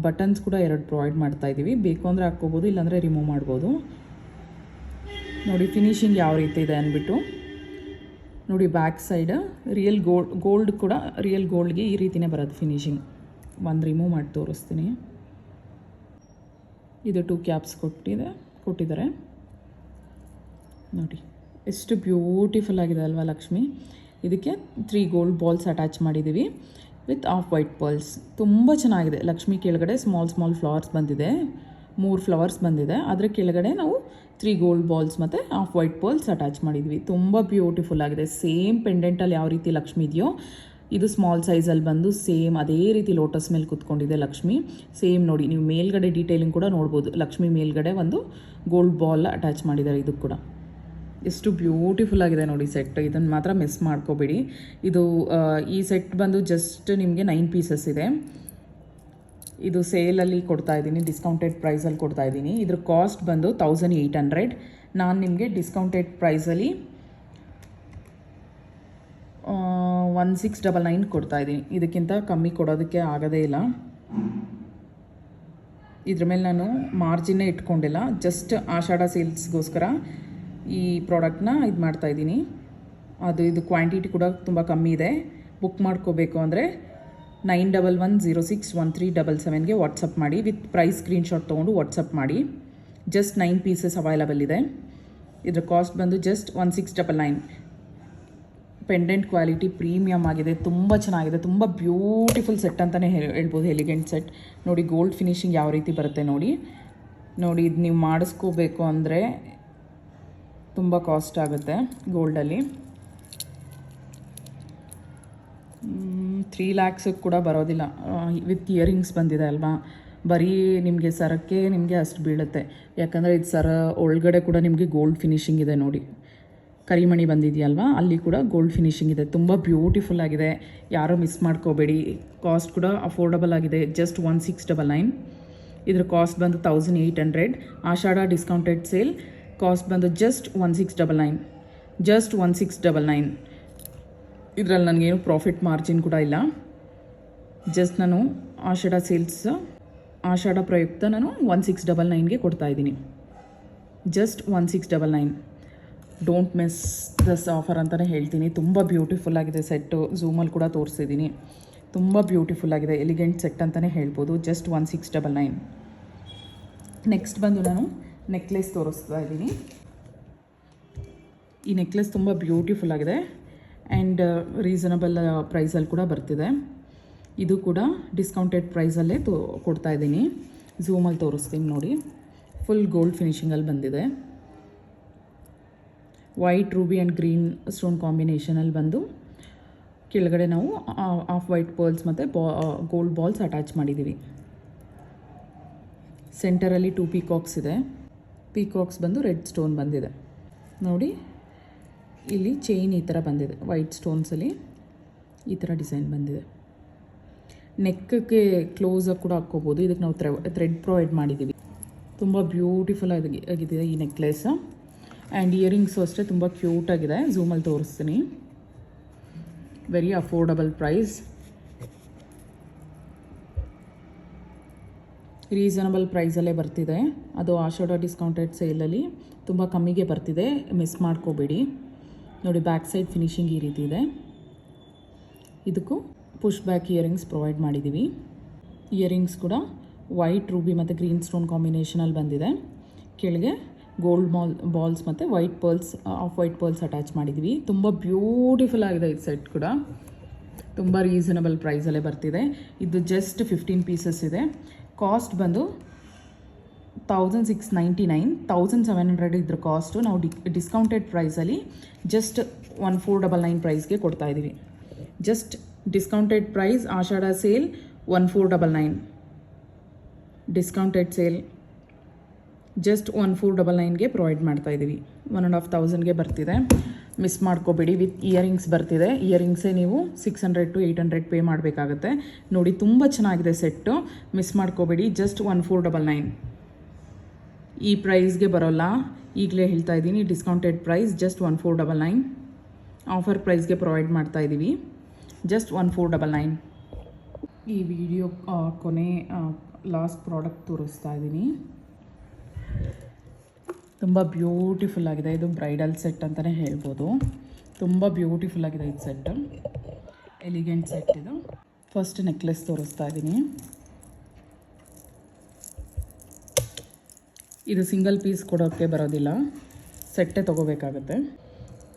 ಬಟನ್ಸ್ ಕೂಡ 2 ಪ್ರೊವೈಡ್ ಮಾಡ್ತಾಯಿದ್ದೀವಿ. ಬೇಕು ಅಂದರೆ ಹಾಕ್ಕೋಬೋದು, ಇಲ್ಲಾಂದರೆ ರಿಮೂವ್ ಮಾಡ್ಬೋದು ನೋಡಿ. ಫಿನಿಶಿಂಗ್ ಯಾವ ರೀತಿ ಇದೆ ಅಂದ್ಬಿಟ್ಟು ನೋಡಿ. ಬ್ಯಾಕ್ ಸೈಡ್ ರಿಯಲ್ ಗೋಲ್ಡ್ ಕೂಡ ರಿಯಲ್ ಗೋಲ್ಡ್ಗೆ ಈ ರೀತಿಯೇ ಬರೋದು ಫಿನಿಶಿಂಗ್. ಒಂದು ರಿಮೂವ್ ಮಾಡಿ ತೋರಿಸ್ತೀನಿ. ಇದು 2 ಕ್ಯಾಪ್ಸ್ ಕೊಟ್ಟಿದ್ದಾರೆ ನೋಡಿ. ಎಷ್ಟು ಬ್ಯೂಟಿಫುಲ್ ಆಗಿದೆ ಅಲ್ವಾ ಲಕ್ಷ್ಮಿ. ಇದಕ್ಕೆ 3 ಗೋಲ್ಡ್ ಬಾಲ್ಸ್ ಅಟ್ಯಾಚ್ ಮಾಡಿದ್ದೀವಿ ವಿತ್ ಆಫ್ ವೈಟ್ ಪರ್ಲ್ಸ್. ತುಂಬ ಚೆನ್ನಾಗಿದೆ. ಲಕ್ಷ್ಮಿ ಕೆಳಗಡೆ ಸ್ಮಾಲ್ ಫ್ಲವರ್ಸ್ ಬಂದಿದೆ, 3 ಫ್ಲವರ್ಸ್ ಬಂದಿದೆ. ಅದರ ಕೆಳಗಡೆ ನಾವು 3 ಗೋಲ್ಡ್ ಬಾಲ್ಸ್ ಮತ್ತು ಆಫ್ ವೈಟ್ ಪರ್ಲ್ಸ್ ಅಟ್ಯಾಚ್ ಮಾಡಿದ್ವಿ. ತುಂಬ ಬ್ಯೂಟಿಫುಲ್ ಆಗಿದೆ. ಸೇಮ್ ಪೆಂಡೆಂಟಲ್ಲಿ ಯಾವ ರೀತಿ ಲಕ್ಷ್ಮಿ ಇದೆಯೋ, ಇದು ಸ್ಮಾಲ್ ಸೈಜಲ್ಲಿ ಬಂದು ಸೇಮ್ ಅದೇ ರೀತಿ ಲೋಟಸ್ ಮೇಲೆ ಕೂತ್ಕೊಂಡಿದೆ ಲಕ್ಷ್ಮಿ. ಸೇಮ್ ನೋಡಿ, ನೀವು ಮೇಲ್ಗಡೆ ಡೀಟೇಲಿಂಗ್ ಕೂಡ ನೋಡ್ಬೋದು. ಲಕ್ಷ್ಮಿ ಮೇಲ್ಗಡೆ ಒಂದು ಗೋಲ್ಡ್ ಬಾಲ್ ಅಟ್ಯಾಚ್ ಮಾಡಿದ್ದಾರೆ. ಇದು ಕೂಡ ಎಷ್ಟು ಬ್ಯೂಟಿಫುಲ್ ಆಗಿದೆ ನೋಡಿ ಸೆಟ್. ಇದನ್ನು ಮಾತ್ರ ಮಿಸ್ ಮಾಡ್ಕೋಬೇಡಿ. ಇದು ಈ ಸೆಟ್ ಬಂದು ಜಸ್ಟ್ ನಿಮಗೆ 9 ಪೀಸಸ್ ಇದೆ. ಇದು ಸೇಲಲ್ಲಿ ಕೊಡ್ತಾಯಿದ್ದೀನಿ, ಡಿಸ್ಕೌಂಟೆಡ್ ಪ್ರೈಸಲ್ಲಿ ಕೊಡ್ತಾಯಿದ್ದೀನಿ. ಇದ್ರ ಕಾಸ್ಟ್ ಬಂದು 1,800. ನಾನು ನಿಮಗೆ ಡಿಸ್ಕೌಂಟೆಡ್ ಪ್ರೈಸಲ್ಲಿ 1699 ಕೊಡ್ತಾಯಿದ್ದೀನಿ. ಇದಕ್ಕಿಂತ ಕಮ್ಮಿ ಕೊಡೋದಕ್ಕೆ ಆಗೋದೇ ಇಲ್ಲ. ಇದ್ರ ಮೇಲೆ ನಾನು ಮಾರ್ಜಿನ್ನೇ ಇಟ್ಕೊಂಡಿಲ್ಲ, ಜಸ್ಟ್ ಆಷಾಢ ಸೇಲ್ಸ್ಗೋಸ್ಕರ ಈ ಪ್ರಾಡಕ್ಟ್ನ ಇದು ಮಾಡ್ತಾಯಿದ್ದೀನಿ. ಇದು ಕ್ವಾಂಟಿಟಿ ಕೂಡ ತುಂಬ ಕಮ್ಮಿ ಇದೆ. ಬುಕ್ ಮಾಡ್ಕೋಬೇಕು ಅಂದರೆ 9110613777ಗೆ ವಾಟ್ಸಪ್ ಮಾಡಿ. ವಿತ್ ಪ್ರೈಸ್ ಸ್ಕ್ರೀನ್ಶಾಟ್ ತೊಗೊಂಡು ವಾಟ್ಸಪ್ ಮಾಡಿ. ಜಸ್ಟ್ 9 ಪೀಸಸ್ ಅವೈಲಬಲ್ ಇದೆ. ಇದ್ರ ಕಾಸ್ಟ್ ಬಂದು ಜಸ್ಟ್ 1699. ಪೆಂಡೆಂಟ್ ಕ್ವಾಲಿಟಿ ಪ್ರೀಮಿಯಮ್ ಆಗಿದೆ, ತುಂಬ ಚೆನ್ನಾಗಿದೆ, ತುಂಬ ಬ್ಯೂಟಿಫುಲ್ ಸೆಟ್ ಅಂತಲೇ ಹೇಳ್ಬೋದು. ಎಲಿಗೆಂಟ್ ಸೆಟ್ ನೋಡಿ, ಗೋಲ್ಡ್ ಫಿನಿಶಿಂಗ್ ಯಾವ ರೀತಿ ಬರುತ್ತೆ ನೋಡಿ. ಇದು ನೀವು ಮಾಡಿಸ್ಕೋಬೇಕು ಅಂದರೆ ತುಂಬ ಕಾಸ್ಟ್ ಆಗುತ್ತೆ. ಗೋಲ್ಡಲ್ಲಿ 3 lakhs ಕೂಡ ಬರೋದಿಲ್ಲ. ವಿತ್ ಇಯರಿಂಗ್ಸ್ ಬಂದಿದೆ ಅಲ್ವಾ, ಬರೀ ನಿಮಗೆ ಸರಕ್ಕೆ ನಿಮಗೆ ಅಷ್ಟು ಬೀಳುತ್ತೆ. ಯಾಕಂದರೆ ಇದು ಸರ ಒಳಗಡೆ ಕೂಡ ನಿಮಗೆ ಗೋಲ್ಡ್ ಫಿನಿಶಿಂಗ್ ಇದೆ ನೋಡಿ. ಕರಿಮಣಿ ಬಂದಿದೆಯಲ್ವಾ, ಅಲ್ಲಿ ಕೂಡ ಗೋಲ್ಡ್ ಫಿನಿಶಿಂಗ್ ಇದೆ. ತುಂಬ ಬ್ಯೂಟಿಫುಲ್ ಆಗಿದೆ, ಯಾರೂ ಮಿಸ್ ಮಾಡ್ಕೋಬೇಡಿ. ಕಾಸ್ಟ್ ಕೂಡ ಅಫೋರ್ಡಬಲ್ ಆಗಿದೆ, ಜಸ್ಟ್ 1699. ಇದ್ರ ಕಾಸ್ಟ್ ಬಂದು 1800. ಆಷಾಢ ಡಿಸ್ಕೌಂಟೆಡ್ ಸೇಲ್ ಕಾಸ್ಟ್ ಬಂದು ಜಸ್ಟ್ 1699. ಜಸ್ಟ್ 1699. ಇದರಲ್ಲಿ ನನಗೇನು ಪ್ರಾಫಿಟ್ ಮಾರ್ಜಿನ್ ಕೂಡ ಇಲ್ಲ. ಜಸ್ಟ್ ನಾನು ಆಷಾಢ ಪ್ರಯುಕ್ತ ನಾನು 1699ಗೆ ಕೊಡ್ತಾಯಿದ್ದೀನಿ. Just 1699. Don't miss this offer ಅಂತಲೇ ಹೇಳ್ತೀನಿ. ತುಂಬ ಬ್ಯೂಟಿಫುಲ್ ಆಗಿದೆ ಸೆಟ್ಟು. ಝೂಮಲ್ಲಿ ಕೂಡ ತೋರಿಸಿದ್ದೀನಿ. ತುಂಬ ಬ್ಯೂಟಿಫುಲ್ ಆಗಿದೆ, ಎಲಿಗೆಂಟ್ ಸೆಟ್ ಅಂತಲೇ ಹೇಳ್ಬೋದು. ಜಸ್ಟ್ 1699. ನೆಕ್ಸ್ಟ್ ಬಂದು ನಾನು ನೆಕ್ಲೆಸ್ ತೋರಿಸ್ತಾ ಇದ್ದೀನಿ. ಈ ನೆಕ್ಲೆಸ್ ತುಂಬ ಬ್ಯೂಟಿಫುಲ್ ಆಗಿದೆ ಆ್ಯಂಡ್ ರೀಸನಬಲ್ ಪ್ರೈಸಲ್ಲಿ ಕೂಡ ಬರ್ತಿದೆ. ಇದು ಕೂಡ ಡಿಸ್ಕೌಂಟೆಡ್ ಪ್ರೈಸಲ್ಲೇ ಕೊಡ್ತಾಯಿದ್ದೀನಿ. ಝೂಮಲ್ಲಿ ತೋರಿಸ್ತೀನಿ ನೋಡಿ. ಫುಲ್ ಗೋಲ್ಡ್ ಫಿನಿಷಿಂಗಲ್ಲಿ ಬಂದಿದೆ. White ruby and green stone ಕಾಂಬಿನೇಷನಲ್ಲಿ ಬಂದು ಕೆಳಗಡೆ ನಾವು ಆಫ್ ವೈಟ್ ಪರ್ಲ್ಸ್ ಮತ್ತು ಗೋಲ್ಡ್ ಬಾಲ್ಸ್ ಅಟ್ಯಾಚ್ ಮಾಡಿದ್ದೀವಿ. ಸೆಂಟರಲ್ಲಿ 2 ಪೀಕಾಕ್ಸ್ ಇದೆ. ಪೀಕಾಕ್ಸ್ ಬಂದು ರೆಡ್ ಸ್ಟೋನ್ ಬಂದಿದೆ ನೋಡಿ. ಇಲ್ಲಿ ಚೈನ್ ಈ ಥರ ಬಂದಿದೆ, ವೈಟ್ ಸ್ಟೋನ್ಸಲ್ಲಿ ಈ ಥರ ಡಿಸೈನ್ ಬಂದಿದೆ. ನೆಕ್ಗೆ ಕ್ಲೋಸಾಗಿ ಕೂಡ ಹಾಕ್ಕೋಬೋದು. ಇದಕ್ಕೆ ನಾವು ಥ್ರೆಡ್ ಪ್ರೊವೈಡ್ ಮಾಡಿದ್ದೀವಿ. ತುಂಬ ಬ್ಯೂಟಿಫುಲ್ ಆಗಿದೆ ಈ ನೆಕ್ಲೆಸ್. ಆ್ಯಂಡ್ ಇಯರಿಂಗ್ಸು ಅಷ್ಟೇ ತುಂಬ ಕ್ಯೂಟಾಗಿದೆ. ಝೂಮಲ್ಲಿ ತೋರಿಸ್ತೀನಿ. ವೆರಿ ಅಫೋರ್ಡಬಲ್ ಪ್ರೈಸ್, ರೀಸನಬಲ್ ಪ್ರೈಸಲ್ಲೇ ಬರ್ತಿದೆ. ಅದು ಆಷಾಢ ಡಿಸ್ಕೌಂಟೆಡ್ ಸೇಲಲ್ಲಿ ತುಂಬ ಕಮ್ಮಿಗೆ ಬರ್ತಿದೆ, ಮಿಸ್ ಮಾಡ್ಕೋಬೇಡಿ ನೋಡಿ. ಬ್ಯಾಕ್ ಸೈಡ್ ಫಿನಿಶಿಂಗ್ ಈ ರೀತಿ ಇದೆ. ಇದಕ್ಕೂ ಪುಷ್ ಬ್ಯಾಕ್ ಇಯರಿಂಗ್ಸ್ ಪ್ರೊವೈಡ್ ಮಾಡಿದ್ದೀವಿ. ಇಯರಿಂಗ್ಸ್ ಕೂಡ ವೈಟ್ ರೂಬಿ ಮತ್ತು ಗ್ರೀನ್ ಸ್ಟೋನ್ ಕಾಂಬಿನೇಷನಲ್ಲಿ ಬಂದಿದೆ. ಕೆಳಗೆ ಗೋಲ್ಡ್ ಬಾಲ್ಸ್ ಮತ್ತು white pearls, of white pearls attach ಮಾಡಿದ್ದೀವಿ. ತುಂಬ ಬ್ಯೂಟಿಫುಲ್ ಆಗಿದೆ ಈ ಸೆಟ್ ಕೂಡ. ತುಂಬ ರೀಸನಬಲ್ ಪ್ರೈಸಲ್ಲೇ ಬರ್ತಿದೆ. ಇದು ಜಸ್ಟ್ 15 ಪೀಸಸ್ ಇದೆ. ಕಾಸ್ಟ್ ಬಂದು 1699. 1700 ಇದ್ರ ಕಾಸ್ಟು. ನಾವು ಡಿಸ್ಕೌಂಟೆಡ್ ಪ್ರೈಸಲ್ಲಿ ಜಸ್ಟ್ 1499 ಪ್ರೈಸ್ಗೆ ಕೊಡ್ತಾಯಿದ್ದೀವಿ. Just discounted price Ashadha sale 1499. Discounted sale just 1499ಗೆ ಪ್ರೊವೈಡ್ ಮಾಡ್ತಾಯಿದ್ದೀವಿ. 1500ಗೆ ಬರ್ತಿದೆ, ಮಿಸ್ ಮಾಡ್ಕೋಬೇಡಿ. ವಿತ್ ಇಯರಿಂಗ್ಸ್ ಬರ್ತಿದೆ. ಇಯರಿಂಗ್ಸೇ ನೀವು 600 to 800 ಪೇ ಮಾಡಬೇಕಾಗತ್ತೆ ನೋಡಿ. ತುಂಬ ಚೆನ್ನಾಗಿದೆ ಸೆಟ್ಟು, ಮಿಸ್ ಮಾಡ್ಕೋಬೇಡಿ. ಜಸ್ಟ್ 1499. ಈ ಪ್ರೈಸ್ಗೆ ಬರೋಲ್ಲ, ಈಗಲೇ ಹೇಳ್ತಾ ಇದ್ದೀನಿ. Discounted price just 1499. ಆಫರ್ ಪ್ರೈಸ್ಗೆ ಪ್ರೊವೈಡ್ ಮಾಡ್ತಾಯಿದ್ದೀವಿ. ಜಸ್ಟ್ 1499. ಈ ವಿಡಿಯೋ ಕೊನೆ ಲಾಸ್ಟ್ ಪ್ರಾಡಕ್ಟ್ ತೋರಿಸ್ತಾ ಇದ್ದೀನಿ. ತುಂಬ ಬ್ಯೂಟಿಫುಲ್ ಆಗಿದೆ. ಇದು ಬ್ರೈಡಲ್ ಸೆಟ್ ಅಂತಲೇ ಹೇಳ್ಬೋದು. ತುಂಬ ಬ್ಯೂಟಿಫುಲ್ ಆಗಿದೆ ಇದು ಸೆಟ್, ಎಲಿಗೆಂಟ್ ಸೆಟ್ ಇದು. ಫಸ್ಟ್ ನೆಕ್ಲೆಸ್ ತೋರಿಸ್ತಾ ಇದ್ದೀನಿ. ಇದು ಸಿಂಗಲ್ ಪೀಸ್ ಕೊಡೋಕ್ಕೆ ಬರೋದಿಲ್ಲ, ಸೆಟ್ಟೇ ತೊಗೋಬೇಕಾಗತ್ತೆ.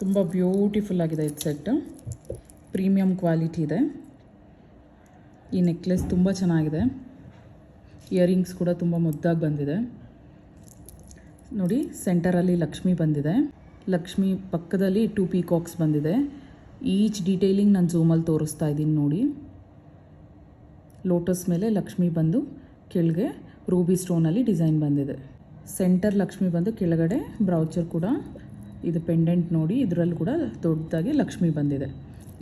ತುಂಬ ಬ್ಯೂಟಿಫುಲ್ ಆಗಿದೆ ಇದು ಸೆಟ್, ಪ್ರೀಮಿಯಂ ಕ್ವಾಲಿಟಿ ಇದೆ. ಈ ನೆಕ್ಲೆಸ್ ತುಂಬ ಚೆನ್ನಾಗಿದೆ. ಇಯರಿಂಗ್ಸ್ ಕೂಡ ತುಂಬ ಮುದ್ದಾಗಿ ಬಂದಿದೆ ನೋಡಿ. ಸೆಂಟರಲ್ಲಿ ಲಕ್ಷ್ಮಿ ಬಂದಿದೆ. ಲಕ್ಷ್ಮಿ ಪಕ್ಕದಲ್ಲಿ 2 ಪೀಕಾಕ್ಸ್ ಬಂದಿದೆ. ಈಚ್ ಡೀಟೇಲಿಂಗ್ ನಾನು ಝೂಮಲ್ಲಿ ತೋರಿಸ್ತಾ ಇದ್ದೀನಿ ನೋಡಿ. ಲೋಟಸ್ ಮೇಲೆ ಲಕ್ಷ್ಮಿ ಬಂದು ಕೆಳಗೆ ರೂಬಿ ಸ್ಟೋನಲ್ಲಿ ಡಿಸೈನ್ ಬಂದಿದೆ. ಸೆಂಟರ್ ಲಕ್ಷ್ಮಿ ಬಂದು ಕೆಳಗಡೆ ಬ್ರೌಚರ್ ಕೂಡ ಇದು ಪೆಂಡೆಂಟ್ ನೋಡಿ. ಇದರಲ್ಲಿ ಕೂಡ ದೊಡ್ಡದಾಗಿ ಲಕ್ಷ್ಮಿ ಬಂದಿದೆ.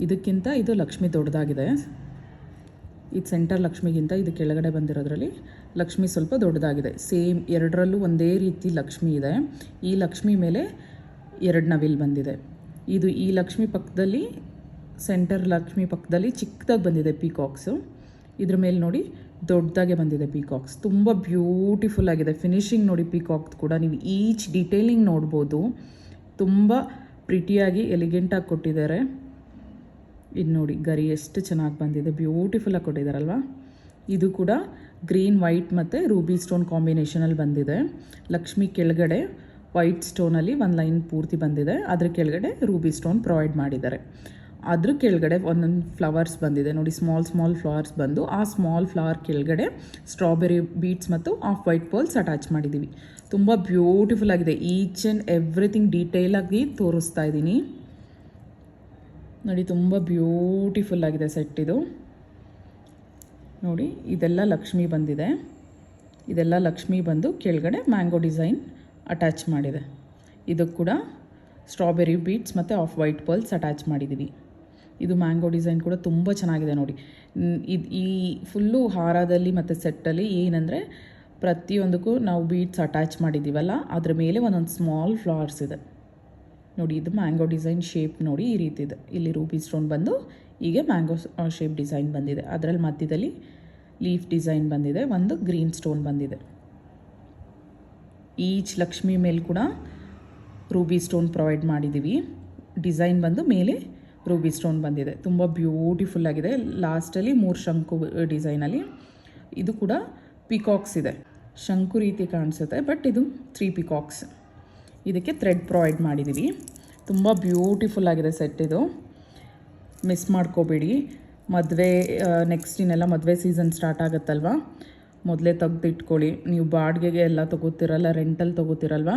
ಇದಕ್ಕಿಂತ ಇದು ಲಕ್ಷ್ಮಿ ದೊಡ್ಡದಾಗಿದೆ. ಇದು ಸೆಂಟರ್ ಲಕ್ಷ್ಮಿಗಿಂತ ಇದು ಕೆಳಗಡೆ ಬಂದಿರೋದ್ರಲ್ಲಿ ಲಕ್ಷ್ಮಿ ಸ್ವಲ್ಪ ದೊಡ್ಡದಾಗಿದೆ. ಸೇಮ್ ಎರಡರಲ್ಲೂ ಒಂದೇ ರೀತಿ ಲಕ್ಷ್ಮಿ ಇದೆ. ಈ ಲಕ್ಷ್ಮಿ ಮೇಲೆ 2 ನವಿಲು ಬಂದಿದೆ. ಇದು ಈ ಲಕ್ಷ್ಮಿ ಪಕ್ಕದಲ್ಲಿ, ಸೆಂಟರ್ ಲಕ್ಷ್ಮಿ ಪಕ್ಕದಲ್ಲಿ ಚಿಕ್ಕದಾಗಿ ಬಂದಿದೆ ಪೀಕಾಕ್ಸು. ಇದ್ರ ಮೇಲೆ ನೋಡಿ ದೊಡ್ಡದಾಗೆ ಬಂದಿದೆ ಪೀಕಾಕ್ಸ್. ತುಂಬ ಬ್ಯೂಟಿಫುಲ್ ಆಗಿದೆ. ಫಿನಿಶಿಂಗ್ ನೋಡಿ ಪೀಕಾಕ್ ಕೂಡ ನೀವು ಈಚ್ ಡೀಟೇಲಿಂಗ್ ನೋಡ್ಬೋದು. ತುಂಬ ಪ್ರಿಟಿಯಾಗಿ ಎಲಿಗೆಂಟಾಗಿ ಕೊಟ್ಟಿದ್ದಾರೆ. ಇದು ನೋಡಿ ಗರಿ ಎಷ್ಟು ಚೆನ್ನಾಗಿ ಬಂದಿದೆ, ಬ್ಯೂಟಿಫುಲ್ಲಾಗಿ ಕೊಟ್ಟಿದ್ದಾರಲ್ವ. ಇದು ಕೂಡ ಗ್ರೀನ್ ವೈಟ್ ಮತ್ತು ರೂಬಿ ಸ್ಟೋನ್ ಕಾಂಬಿನೇಷನಲ್ಲಿ ಬಂದಿದೆ. ಲಕ್ಷ್ಮಿ ಕೆಳಗಡೆ ವೈಟ್ ಸ್ಟೋನಲ್ಲಿ ಒಂದು ಲೈನ್ ಪೂರ್ತಿ ಬಂದಿದೆ, ಅದ್ರ ಕೆಳಗಡೆ ರೂಬಿ ಸ್ಟೋನ್ ಪ್ರೊವೈಡ್ ಮಾಡಿದ್ದಾರೆ. ಅದ್ರ ಕೆಳಗಡೆ ಒಂದೊಂದು ಫ್ಲವರ್ಸ್ ಬಂದಿದೆ ನೋಡಿ, ಸ್ಮಾಲ್ ಫ್ಲವರ್ಸ್ ಬಂದು ಆ ಸ್ಮಾಲ್ ಫ್ಲವರ್ ಕೆಳಗಡೆ ಸ್ಟ್ರಾಬೆರಿ ಬೀಟ್ಸ್ ಮತ್ತು ಆಫ್ ವೈಟ್ ಪರ್ಲ್ಸ್ ಅಟ್ಯಾಚ್ ಮಾಡಿದ್ದೀವಿ. ತುಂಬ ಬ್ಯೂಟಿಫುಲ್ ಆಗಿದೆ. ಈಚ್ ಆ್ಯಂಡ್ ಎವ್ರಿಥಿಂಗ್ ಡೀಟೇಲಾಗಿ ತೋರಿಸ್ತಾ ಇದ್ದೀನಿ ನೋಡಿ. ತುಂಬ ಬ್ಯೂಟಿಫುಲ್ ಆಗಿದೆ ಸೆಟ್ ಇದು ನೋಡಿ. ಇದೆಲ್ಲ ಲಕ್ಷ್ಮಿ ಬಂದಿದೆ. ಇದೆಲ್ಲ ಲಕ್ಷ್ಮಿ ಬಂದು ಕೆಳಗಡೆ ಮ್ಯಾಂಗೋ ಡಿಸೈನ್ ಅಟ್ಯಾಚ್ ಮಾಡಿದೆ. ಇದಕ್ಕೆ ಕೂಡ ಸ್ಟ್ರಾಬೆರಿ ಬೀಟ್ಸ್ ಮತ್ತು ಆಫ್ ವೈಟ್ ಪರ್ಲ್ಸ್ ಅಟ್ಯಾಚ್ ಮಾಡಿದ್ದೀವಿ. ಇದು ಮ್ಯಾಂಗೋ ಡಿಸೈನ್ ಕೂಡ ತುಂಬ ಚೆನ್ನಾಗಿದೆ ನೋಡಿ. ಈ ಫುಲ್ಲು ಹಾರದಲ್ಲಿ ಮತ್ತು ಸೆಟ್ಟಲ್ಲಿ ಏನಂದರೆ ಪ್ರತಿಯೊಂದಕ್ಕೂ ನಾವು ಬೀಟ್ಸ್ ಅಟ್ಯಾಚ್ ಮಾಡಿದ್ದೀವಲ್ಲ, ಅದ್ರ ಮೇಲೆ ಒಂದೊಂದು ಸ್ಮಾಲ್ ಫ್ಲವರ್ಸ್ ಇದೆ ನೋಡಿ. ಇದು ಮ್ಯಾಂಗೋ ಡಿಸೈನ್ ಶೇಪ್ ನೋಡಿ ಈ ರೀತಿ ಇದೆ. ಇಲ್ಲಿ ರೂಬಿ ಸ್ಟೋನ್ ಬಂದು ಹೀಗೆ ಮ್ಯಾಂಗೋ ಶೇಪ್ ಡಿಸೈನ್ ಬಂದಿದೆ. ಅದರಲ್ಲಿ ಮಧ್ಯದಲ್ಲಿ ಲೀಫ್ ಡಿಸೈನ್ ಬಂದಿದೆ, ಒಂದು ಗ್ರೀನ್ ಸ್ಟೋನ್ ಬಂದಿದೆ. ಈಚ್ ಲಕ್ಷ್ಮಿ ಮೇಲೆ ಕೂಡ ರೂಬಿ ಸ್ಟೋನ್ ಪ್ರೊವೈಡ್ ಮಾಡಿದ್ದೀವಿ. ಡಿಸೈನ್ ಬಂದು ಮೇಲೆ ರೂಬಿ ಸ್ಟೋನ್ ಬಂದಿದೆ. ತುಂಬ ಬ್ಯೂಟಿಫುಲ್ ಆಗಿದೆ. ಲಾಸ್ಟಲ್ಲಿ 3 ಶಂಕು ಡಿಸೈನಲ್ಲಿ. ಇದು ಕೂಡ ಪಿಕಾಕ್ಸ್ ಇದೆ, ಶಂಕು ರೀತಿ ಕಾಣಿಸುತ್ತೆ, ಬಟ್ ಇದು 3 ಪಿಕಾಕ್ಸ್. ಇದಕ್ಕೆ ಥ್ರೆಡ್ ಪ್ರೊವೈಡ್ ಮಾಡಿದ್ದೀವಿ. ತುಂಬ ಬ್ಯೂಟಿಫುಲ್ ಆಗಿದೆ ಸೆಟ್ ಇದು. ಮಿಸ್ ಮಾಡ್ಕೋಬೇಡಿ. ಮದುವೆ ನೆಕ್ಸ್ಟ್ ಇನ್ನೆಲ್ಲ ಮದುವೆ ಸೀಸನ್ ಸ್ಟಾರ್ಟ್ ಆಗುತ್ತಲ್ವ, ಮೊದಲೇ ತೆಗೆದಿಟ್ಕೊಳ್ಳಿ. ನೀವು ಬಾಡಿಗೆಗೆ ಎಲ್ಲ ತೊಗೋತಿರಲ್ಲ, ರೆಂಟಲ್ಲಿ ತೊಗೋತಿರಲ್ವ,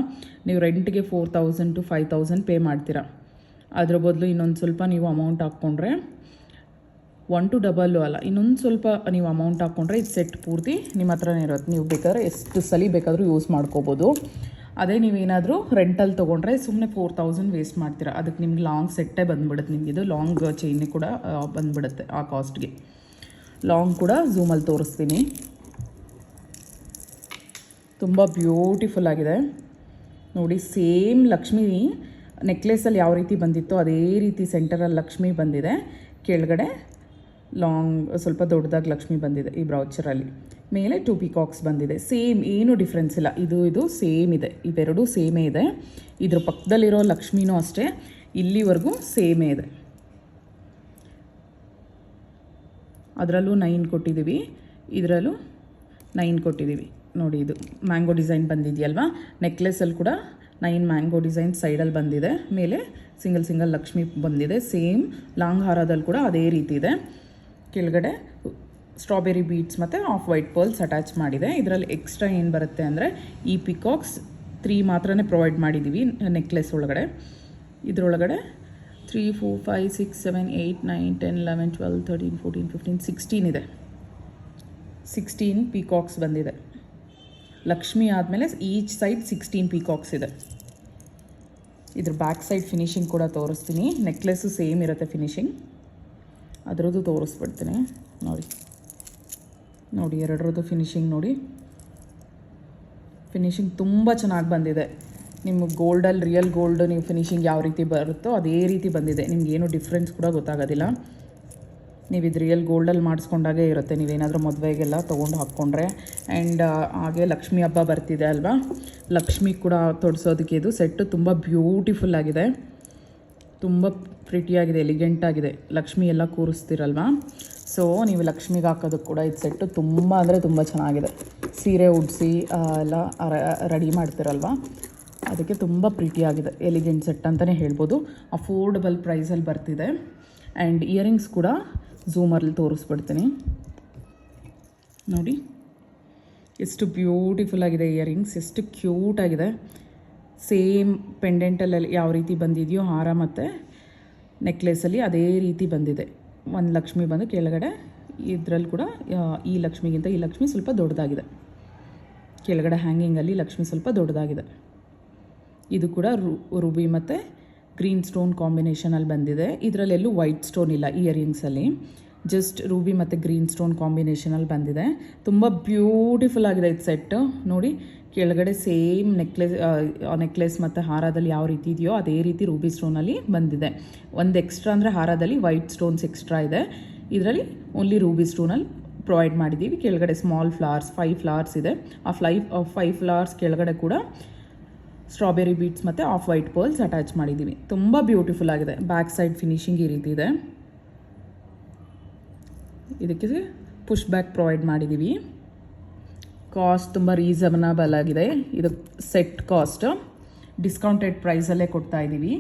ನೀವು ರೆಂಟ್ಗೆ 4000 to 5000 ಪೇ ಮಾಡ್ತೀರಾ. ಅದ್ರ ಬದಲು ಇನ್ನೊಂದು ಸ್ವಲ್ಪ ನೀವು ಅಮೌಂಟ್ ಹಾಕ್ಕೊಂಡ್ರೆ 1 to ಡಬಲ್ ಅಲ್ಲ, ಇನ್ನೊಂದು ಸ್ವಲ್ಪ ನೀವು ಅಮೌಂಟ್ ಹಾಕ್ಕೊಂಡ್ರೆ ಇದು ಸೆಟ್ ಪೂರ್ತಿ ನಿಮ್ಮ ಹತ್ರನೇ ಇರುತ್ತೆ. ನೀವು ಬೇಕಾದ್ರೆ ಎಷ್ಟು ಸಲ ಬೇಕಾದರೂ ಯೂಸ್ ಮಾಡ್ಕೋಬೋದು. ಅದೇ ನೀವೇನಾದರೂ ರೆಂಟಲ್ಲಿ ತೊಗೊಂಡ್ರೆ ಸುಮ್ಮನೆ 4000 ವೇಸ್ಟ್ ಮಾಡ್ತೀರಾ. ಅದಕ್ಕೆ ನಿಮ್ಗೆ ಲಾಂಗ್ ಸೆಟ್ಟೇ ಬಂದುಬಿಡುತ್ತೆ. ನಿಮಗಿದು ಲಾಂಗ್ ಚೈನ್ ಕೂಡ ಬಂದುಬಿಡುತ್ತೆ ಆ ಕಾಸ್ಟ್ಗೆ. ಲಾಂಗ್ ಕೂಡ ಝೂಮಲ್ಲಿ ತೋರಿಸ್ತೀನಿ. ತುಂಬ ಬ್ಯೂಟಿಫುಲ್ ಆಗಿದೆ ನೋಡಿ. ಸೇಮ್ ಲಕ್ಷ್ಮಿ ನೆಕ್ಲೆಸಲ್ಲಿ ಯಾವ ರೀತಿ ಬಂದಿತ್ತೋ ಅದೇ ರೀತಿ ಸೆಂಟರಲ್ಲಿ ಲಕ್ಷ್ಮಿ ಬಂದಿದೆ. ಕೆಳಗಡೆ ಲಾಂಗ್ ಸ್ವಲ್ಪ ದೊಡ್ಡದಾಗಿ ಲಕ್ಷ್ಮಿ ಬಂದಿದೆ ಈ ಬ್ರೌಚರಲ್ಲಿ. ಮೇಲೆ 2 ಪಿಕಾಕ್ಸ್ ಬಂದಿದೆ. ಸೇಮ್, ಏನೂ ಡಿಫ್ರೆನ್ಸ್ ಇಲ್ಲ. ಇದು ಸೇಮ್ ಇದೆ, ಇವೆರಡೂ ಸೇಮೇ ಇದೆ. ಇದ್ರ ಪಕ್ಕದಲ್ಲಿರೋ ಲಕ್ಷ್ಮಿನೂ ಅಷ್ಟೇ, ಇಲ್ಲಿವರೆಗೂ ಸೇಮೇ ಇದೆ. ಅದರಲ್ಲೂ 9 ಕೊಟ್ಟಿದ್ದೀವಿ, ಇದರಲ್ಲೂ 9 ಕೊಟ್ಟಿದ್ದೀವಿ ನೋಡಿ. ಇದು ಮ್ಯಾಂಗೋ ಡಿಸೈನ್ ಬಂದಿದೆಯಲ್ವಾ, ನೆಕ್ಲೆಸಲ್ಲಿ ಕೂಡ 9 ಮ್ಯಾಂಗೋ ಡಿಸೈನ್ ಸೈಡಲ್ಲಿ ಬಂದಿದೆ. ಮೇಲೆ ಸಿಂಗಲ್ ಲಕ್ಷ್ಮಿ ಬಂದಿದೆ. ಸೇಮ್ ಲಾಂಗ್ ಹಾರದಲ್ಲಿ ಕೂಡ ಅದೇ ರೀತಿ ಇದೆ. ಕೆಳಗಡೆ ಸ್ಟ್ರಾಬೆರಿ ಬೀಟ್ಸ್ ಮತ್ತು ಆಫ್ ವೈಟ್ ಪರ್ಲ್ಸ್ ಅಟ್ಯಾಚ್ ಮಾಡಿದೆ. ಇದರಲ್ಲಿ ಎಕ್ಸ್ಟ್ರಾ ಏನು ಬರುತ್ತೆ ಅಂದರೆ ಈ ಪಿಕಾಕ್ಸ್ 3 ಮಾತ್ರನೇ ಪ್ರೊವೈಡ್ ಮಾಡಿದ್ದೀವಿ ನೆಕ್ಲೆಸ್ ಒಳಗಡೆ. ಇದರೊಳಗಡೆ 3, 4, 5, 6, 7, 8, 9, 10, 11, 12, 13, 14, 15, 16 ಇದೆ. 16 ಪಿಕಾಕ್ಸ್ ಬಂದಿದೆ. ಲಕ್ಷ್ಮಿ ಆದಮೇಲೆ ಈಚ್ ಸೈಡ್ 16 ಪಿಕಾಕ್ಸ್ ಇದೆ. ಇದ್ರ ಬ್ಯಾಕ್ ಸೈಡ್ ಫಿನಿಶಿಂಗ್ ಕೂಡ ತೋರಿಸ್ತೀನಿ. ನೆಕ್ಲೆಸ್ಸು ಸೇಮ್ ಇರುತ್ತೆ ಫಿನಿಶಿಂಗ್, ಅದರದ್ದು ತೋರಿಸ್ಬಿಡ್ತೀನಿ ನೋಡಿ. ಎರಡರದ್ದು ಫಿನಿಶಿಂಗ್ ನೋಡಿ. ಫಿನಿಶಿಂಗ್ ತುಂಬ ಚೆನ್ನಾಗಿ ಬಂದಿದೆ. ನಿಮಗೆ ಗೋಲ್ಡಲ್ಲಿ ರಿಯಲ್ ಗೋಲ್ಡ್ ನೀವು ಫಿನಿಶಿಂಗ್ ಯಾವ ರೀತಿ ಬರುತ್ತೋ ಅದೇ ರೀತಿ ಬಂದಿದೆ. ನಿಮಗೇನು ಡಿಫ್ರೆನ್ಸ್ ಕೂಡ ಗೊತ್ತಾಗೋದಿಲ್ಲ. ನೀವು ಇದು ರಿಯಲ್ ಗೋಲ್ಡಲ್ಲಿ ಮಾಡಿಸ್ಕೊಂಡಾಗೆ ಇರುತ್ತೆ, ನೀವೇನಾದರೂ ಮದುವೆಗೆಲ್ಲ ತೊಗೊಂಡು ಹಾಕ್ಕೊಂಡ್ರೆ. ಆ್ಯಂಡ್ ಹಾಗೆ ಲಕ್ಷ್ಮಿ ಹಬ್ಬ ಬರ್ತಿದೆ ಅಲ್ವಾ, ಲಕ್ಷ್ಮಿ ಕೂಡ ತೊಡಿಸೋದಕ್ಕೆ ಇದು ಸೆಟ್ಟು ತುಂಬ ಬ್ಯೂಟಿಫುಲ್ ಆಗಿದೆ. ತುಂಬ ಪ್ರಿಟಿಯಾಗಿದೆ, ಎಲಿಗೆಂಟಾಗಿದೆ. ಲಕ್ಷ್ಮಿ ಎಲ್ಲ ಕೂರಿಸ್ತಿರಲ್ವ, ಸೊ ನೀವು ಲಕ್ಷ್ಮಿಗೆ ಹಾಕೋದಕ್ಕೆ ಕೂಡ ಇದು ಸೆಟ್ಟು ತುಂಬ ಅಂದರೆ ತುಂಬ ಚೆನ್ನಾಗಿದೆ. ಸೀರೆ ಉಡಿಸಿ ಎಲ್ಲ ರೆಡಿ ಮಾಡ್ತಿರಲ್ವ, ಅದಕ್ಕೆ ತುಂಬ ಪ್ರಿಟಿಯಾಗಿದೆ. ಎಲಿಗೆಂಟ್ ಸೆಟ್ ಅಂತಲೇ ಹೇಳ್ಬೋದು. ಅಫೋರ್ಡಬಲ್ ಪ್ರೈಸಲ್ಲಿ ಬರ್ತಿದೆ. ಆ್ಯಂಡ್ ಇಯರಿಂಗ್ಸ್ ಕೂಡ ಝೂಮಲ್ಲಿ ತೋರಿಸ್ಬಿಡ್ತೀನಿ ನೋಡಿ. ಎಷ್ಟು ಬ್ಯೂಟಿಫುಲ್ ಆಗಿದೆ ಇಯರಿಂಗ್ಸ್, ಎಷ್ಟು ಕ್ಯೂಟಾಗಿದೆ. ಸೇಮ್ ಪೆಂಡೆಂಟಲ್ಲಿ ಯಾವ ರೀತಿ ಬಂದಿದೆಯೋ ಹಾರ ಮತ್ತು ನೆಕ್ಲೆಸಲ್ಲಿ ಅದೇ ರೀತಿ ಬಂದಿದೆ. ಒಂದು ಲಕ್ಷ್ಮಿ ಬಂದು ಕೆಳಗಡೆ, ಇದರಲ್ಲಿ ಕೂಡ ಈ ಲಕ್ಷ್ಮಿಗಿಂತ ಈ ಲಕ್ಷ್ಮಿ ಸ್ವಲ್ಪ ದೊಡ್ಡದಾಗಿದೆ. ಕೆಳಗಡೆ ಹ್ಯಾಂಗಿಂಗಲ್ಲಿ ಲಕ್ಷ್ಮಿ ಸ್ವಲ್ಪ ದೊಡ್ಡದಾಗಿದೆ. ಇದು ಕೂಡ ರೂಬಿ ಮತ್ತು ಗ್ರೀನ್ ಸ್ಟೋನ್ ಕಾಂಬಿನೇಷನಲ್ಲಿ ಬಂದಿದೆ. ಇದರಲ್ಲೆಲ್ಲೂ ವೈಟ್ ಸ್ಟೋನ್ ಇಲ್ಲ ಇಯರಿಂಗ್ಸಲ್ಲಿ. ಜಸ್ಟ್ ರೂಬಿ ಮತ್ತು ಗ್ರೀನ್ ಸ್ಟೋನ್ ಕಾಂಬಿನೇಷನಲ್ಲಿ ಬಂದಿದೆ. ತುಂಬ ಬ್ಯೂಟಿಫುಲ್ ಆಗಿದೆ ಇದು ಸೆಟ್. ನೋಡಿ ಕೆಳಗಡೆ ಸೇಮ್ ನೆಕ್ಲೆಸ್ ಮತ್ತು ಹಾರದಲ್ಲಿ ಯಾವ ರೀತಿ ಇದೆಯೋ ಅದೇ ರೀತಿ ರೂಬಿ ಸ್ಟೋನಲ್ಲಿ ಬಂದಿದೆ. ಒಂದು ಎಕ್ಸ್ಟ್ರಾ ಅಂದರೆ ಹಾರದಲ್ಲಿ ವೈಟ್ ಸ್ಟೋನ್ಸ್ ಎಕ್ಸ್ಟ್ರಾ ಇದೆ, ಇದರಲ್ಲಿ ಓನ್ಲಿ ರೂಬಿ ಸ್ಟೋನಲ್ಲಿ ಪ್ರೊವೈಡ್ ಮಾಡಿದ್ದೀವಿ. ಕೆಳಗಡೆ ಸ್ಮಾಲ್ ಫ್ಲವರ್ಸ್ 5 ಫ್ಲವರ್ಸ್ ಇದೆ. ಆ 5 ಫ್ಲವರ್ಸ್ ಕೆಳಗಡೆ ಕೂಡ ಸ್ಟ್ರಾಬೆರಿ ಬೀಟ್ಸ್ ಮತ್ತು ಆಫ್ ವೈಟ್ ಪರ್ಲ್ಸ್ ಅಟ್ಯಾಚ್ ಮಾಡಿದ್ದೀವಿ. ತುಂಬ ಬ್ಯೂಟಿಫುಲ್ ಆಗಿದೆ. ಬ್ಯಾಕ್ ಸೈಡ್ ಫಿನಿಶಿಂಗ್ ಈ ರೀತಿ ಇದೆ. ಇದಕ್ಕೆ ಪುಷ್ ಬ್ಯಾಕ್ ಪ್ರೊವೈಡ್ ಮಾಡಿದ್ದೀವಿ. ಕಾಸ್ಟ್ ತುಂಬ ರೀಸನಬಲ್ ಆಗಿದೆ. ಇದು ಸೆಟ್ ಕಾಸ್ಟ್ ಡಿಸ್ಕೌಂಟೆಡ್ ಪ್ರೈಸಲ್ಲೇ ಕೊಡ್ತಾ ಇದ್ದೀವಿ.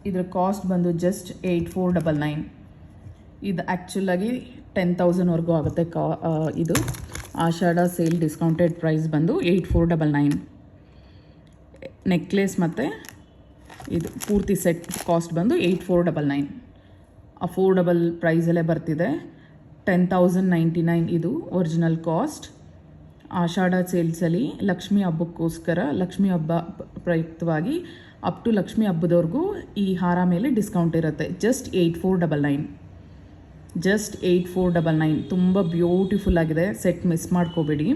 ಇದರ ಕಾಸ್ಟ್ ಬಂದು ಜಸ್ಟ್ 8499. ಇದು ಆ್ಯಕ್ಚುಲಾಗಿ 10,000ವರೆಗೂ ಆಗುತ್ತೆ. ಇದು ಆಷಾಢ ಸೇಲ್ ಡಿಸ್ಕೌಂಟೆಡ್ ಪ್ರೈಸ್ ಬಂದು 8499. ನೆಕ್ಲೆಸ್ ಮತ್ತು ಇದು ಪೂರ್ತಿ ಸೆಟ್ ಕಾಸ್ಟ್ ಬಂದು 8499. ಅಫೋರ್ಡಬಲ್ ಪ್ರೈಸಲ್ಲೇ ಬರ್ತಿದೆ. 10,099 ಇದು ಒರಿಜಿನಲ್ ಕಾಸ್ಟ್. ಆಷಾಢ ಸೇಲ್ಸಲ್ಲಿ ಲಕ್ಷ್ಮಿ ಹಬ್ಬಕ್ಕೋಸ್ಕರ, ಲಕ್ಷ್ಮಿ ಹಬ್ಬ ಪ್ರಯುಕ್ತವಾಗಿ ಅಪ್ ಟು ಲಕ್ಷ್ಮಿ ಹಬ್ಬದವರೆಗೂ ಈ ಹಾರ ಮೇಲೆ ಡಿಸ್ಕೌಂಟ್ ಇರುತ್ತೆ. ಜಸ್ಟ್ 8499. ಜಸ್ಟ್ 8499. ತುಂಬ ಬ್ಯೂಟಿಫುಲ್ ಆಗಿದೆ. ಸೆಟ್ ಮಿಸ್ ಮಾಡ್ಕೋಬೇಡಿ.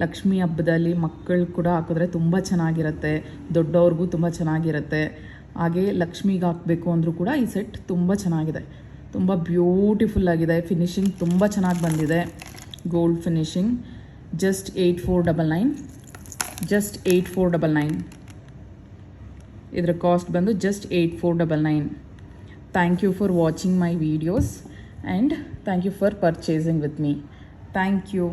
ಲಕ್ಷ್ಮಿ ಹಬ್ಬದಲ್ಲಿ ಮಕ್ಕಳು ಕೂಡ ಹಾಕಿದ್ರೆ ತುಂಬ ಚೆನ್ನಾಗಿರುತ್ತೆ, ದೊಡ್ಡವ್ರಿಗೂ ತುಂಬ ಚೆನ್ನಾಗಿರುತ್ತೆ. ಹಾಗೆ ಲಕ್ಷ್ಮಿಗೆ ಹಾಕಬೇಕು ಅಂದರೂ ಕೂಡ ಈ ಸೆಟ್ ತುಂಬ ಚೆನ್ನಾಗಿದೆ. ತುಂಬ ಬ್ಯೂಟಿಫುಲ್ ಆಗಿದೆ. ಫಿನಿಶಿಂಗ್ ತುಂಬ ಚೆನ್ನಾಗಿ ಬಂದಿದೆ, ಗೋಲ್ಡ್ ಫಿನಿಶಿಂಗ್. ಜಸ್ಟ್ 8499. ಜಸ್ಟ್ 8499. ಇದರ ಕಾಸ್ಟ್ ಬಂದು just 8499. Thank you for watching my videos and thank you for purchasing with me. Thank you.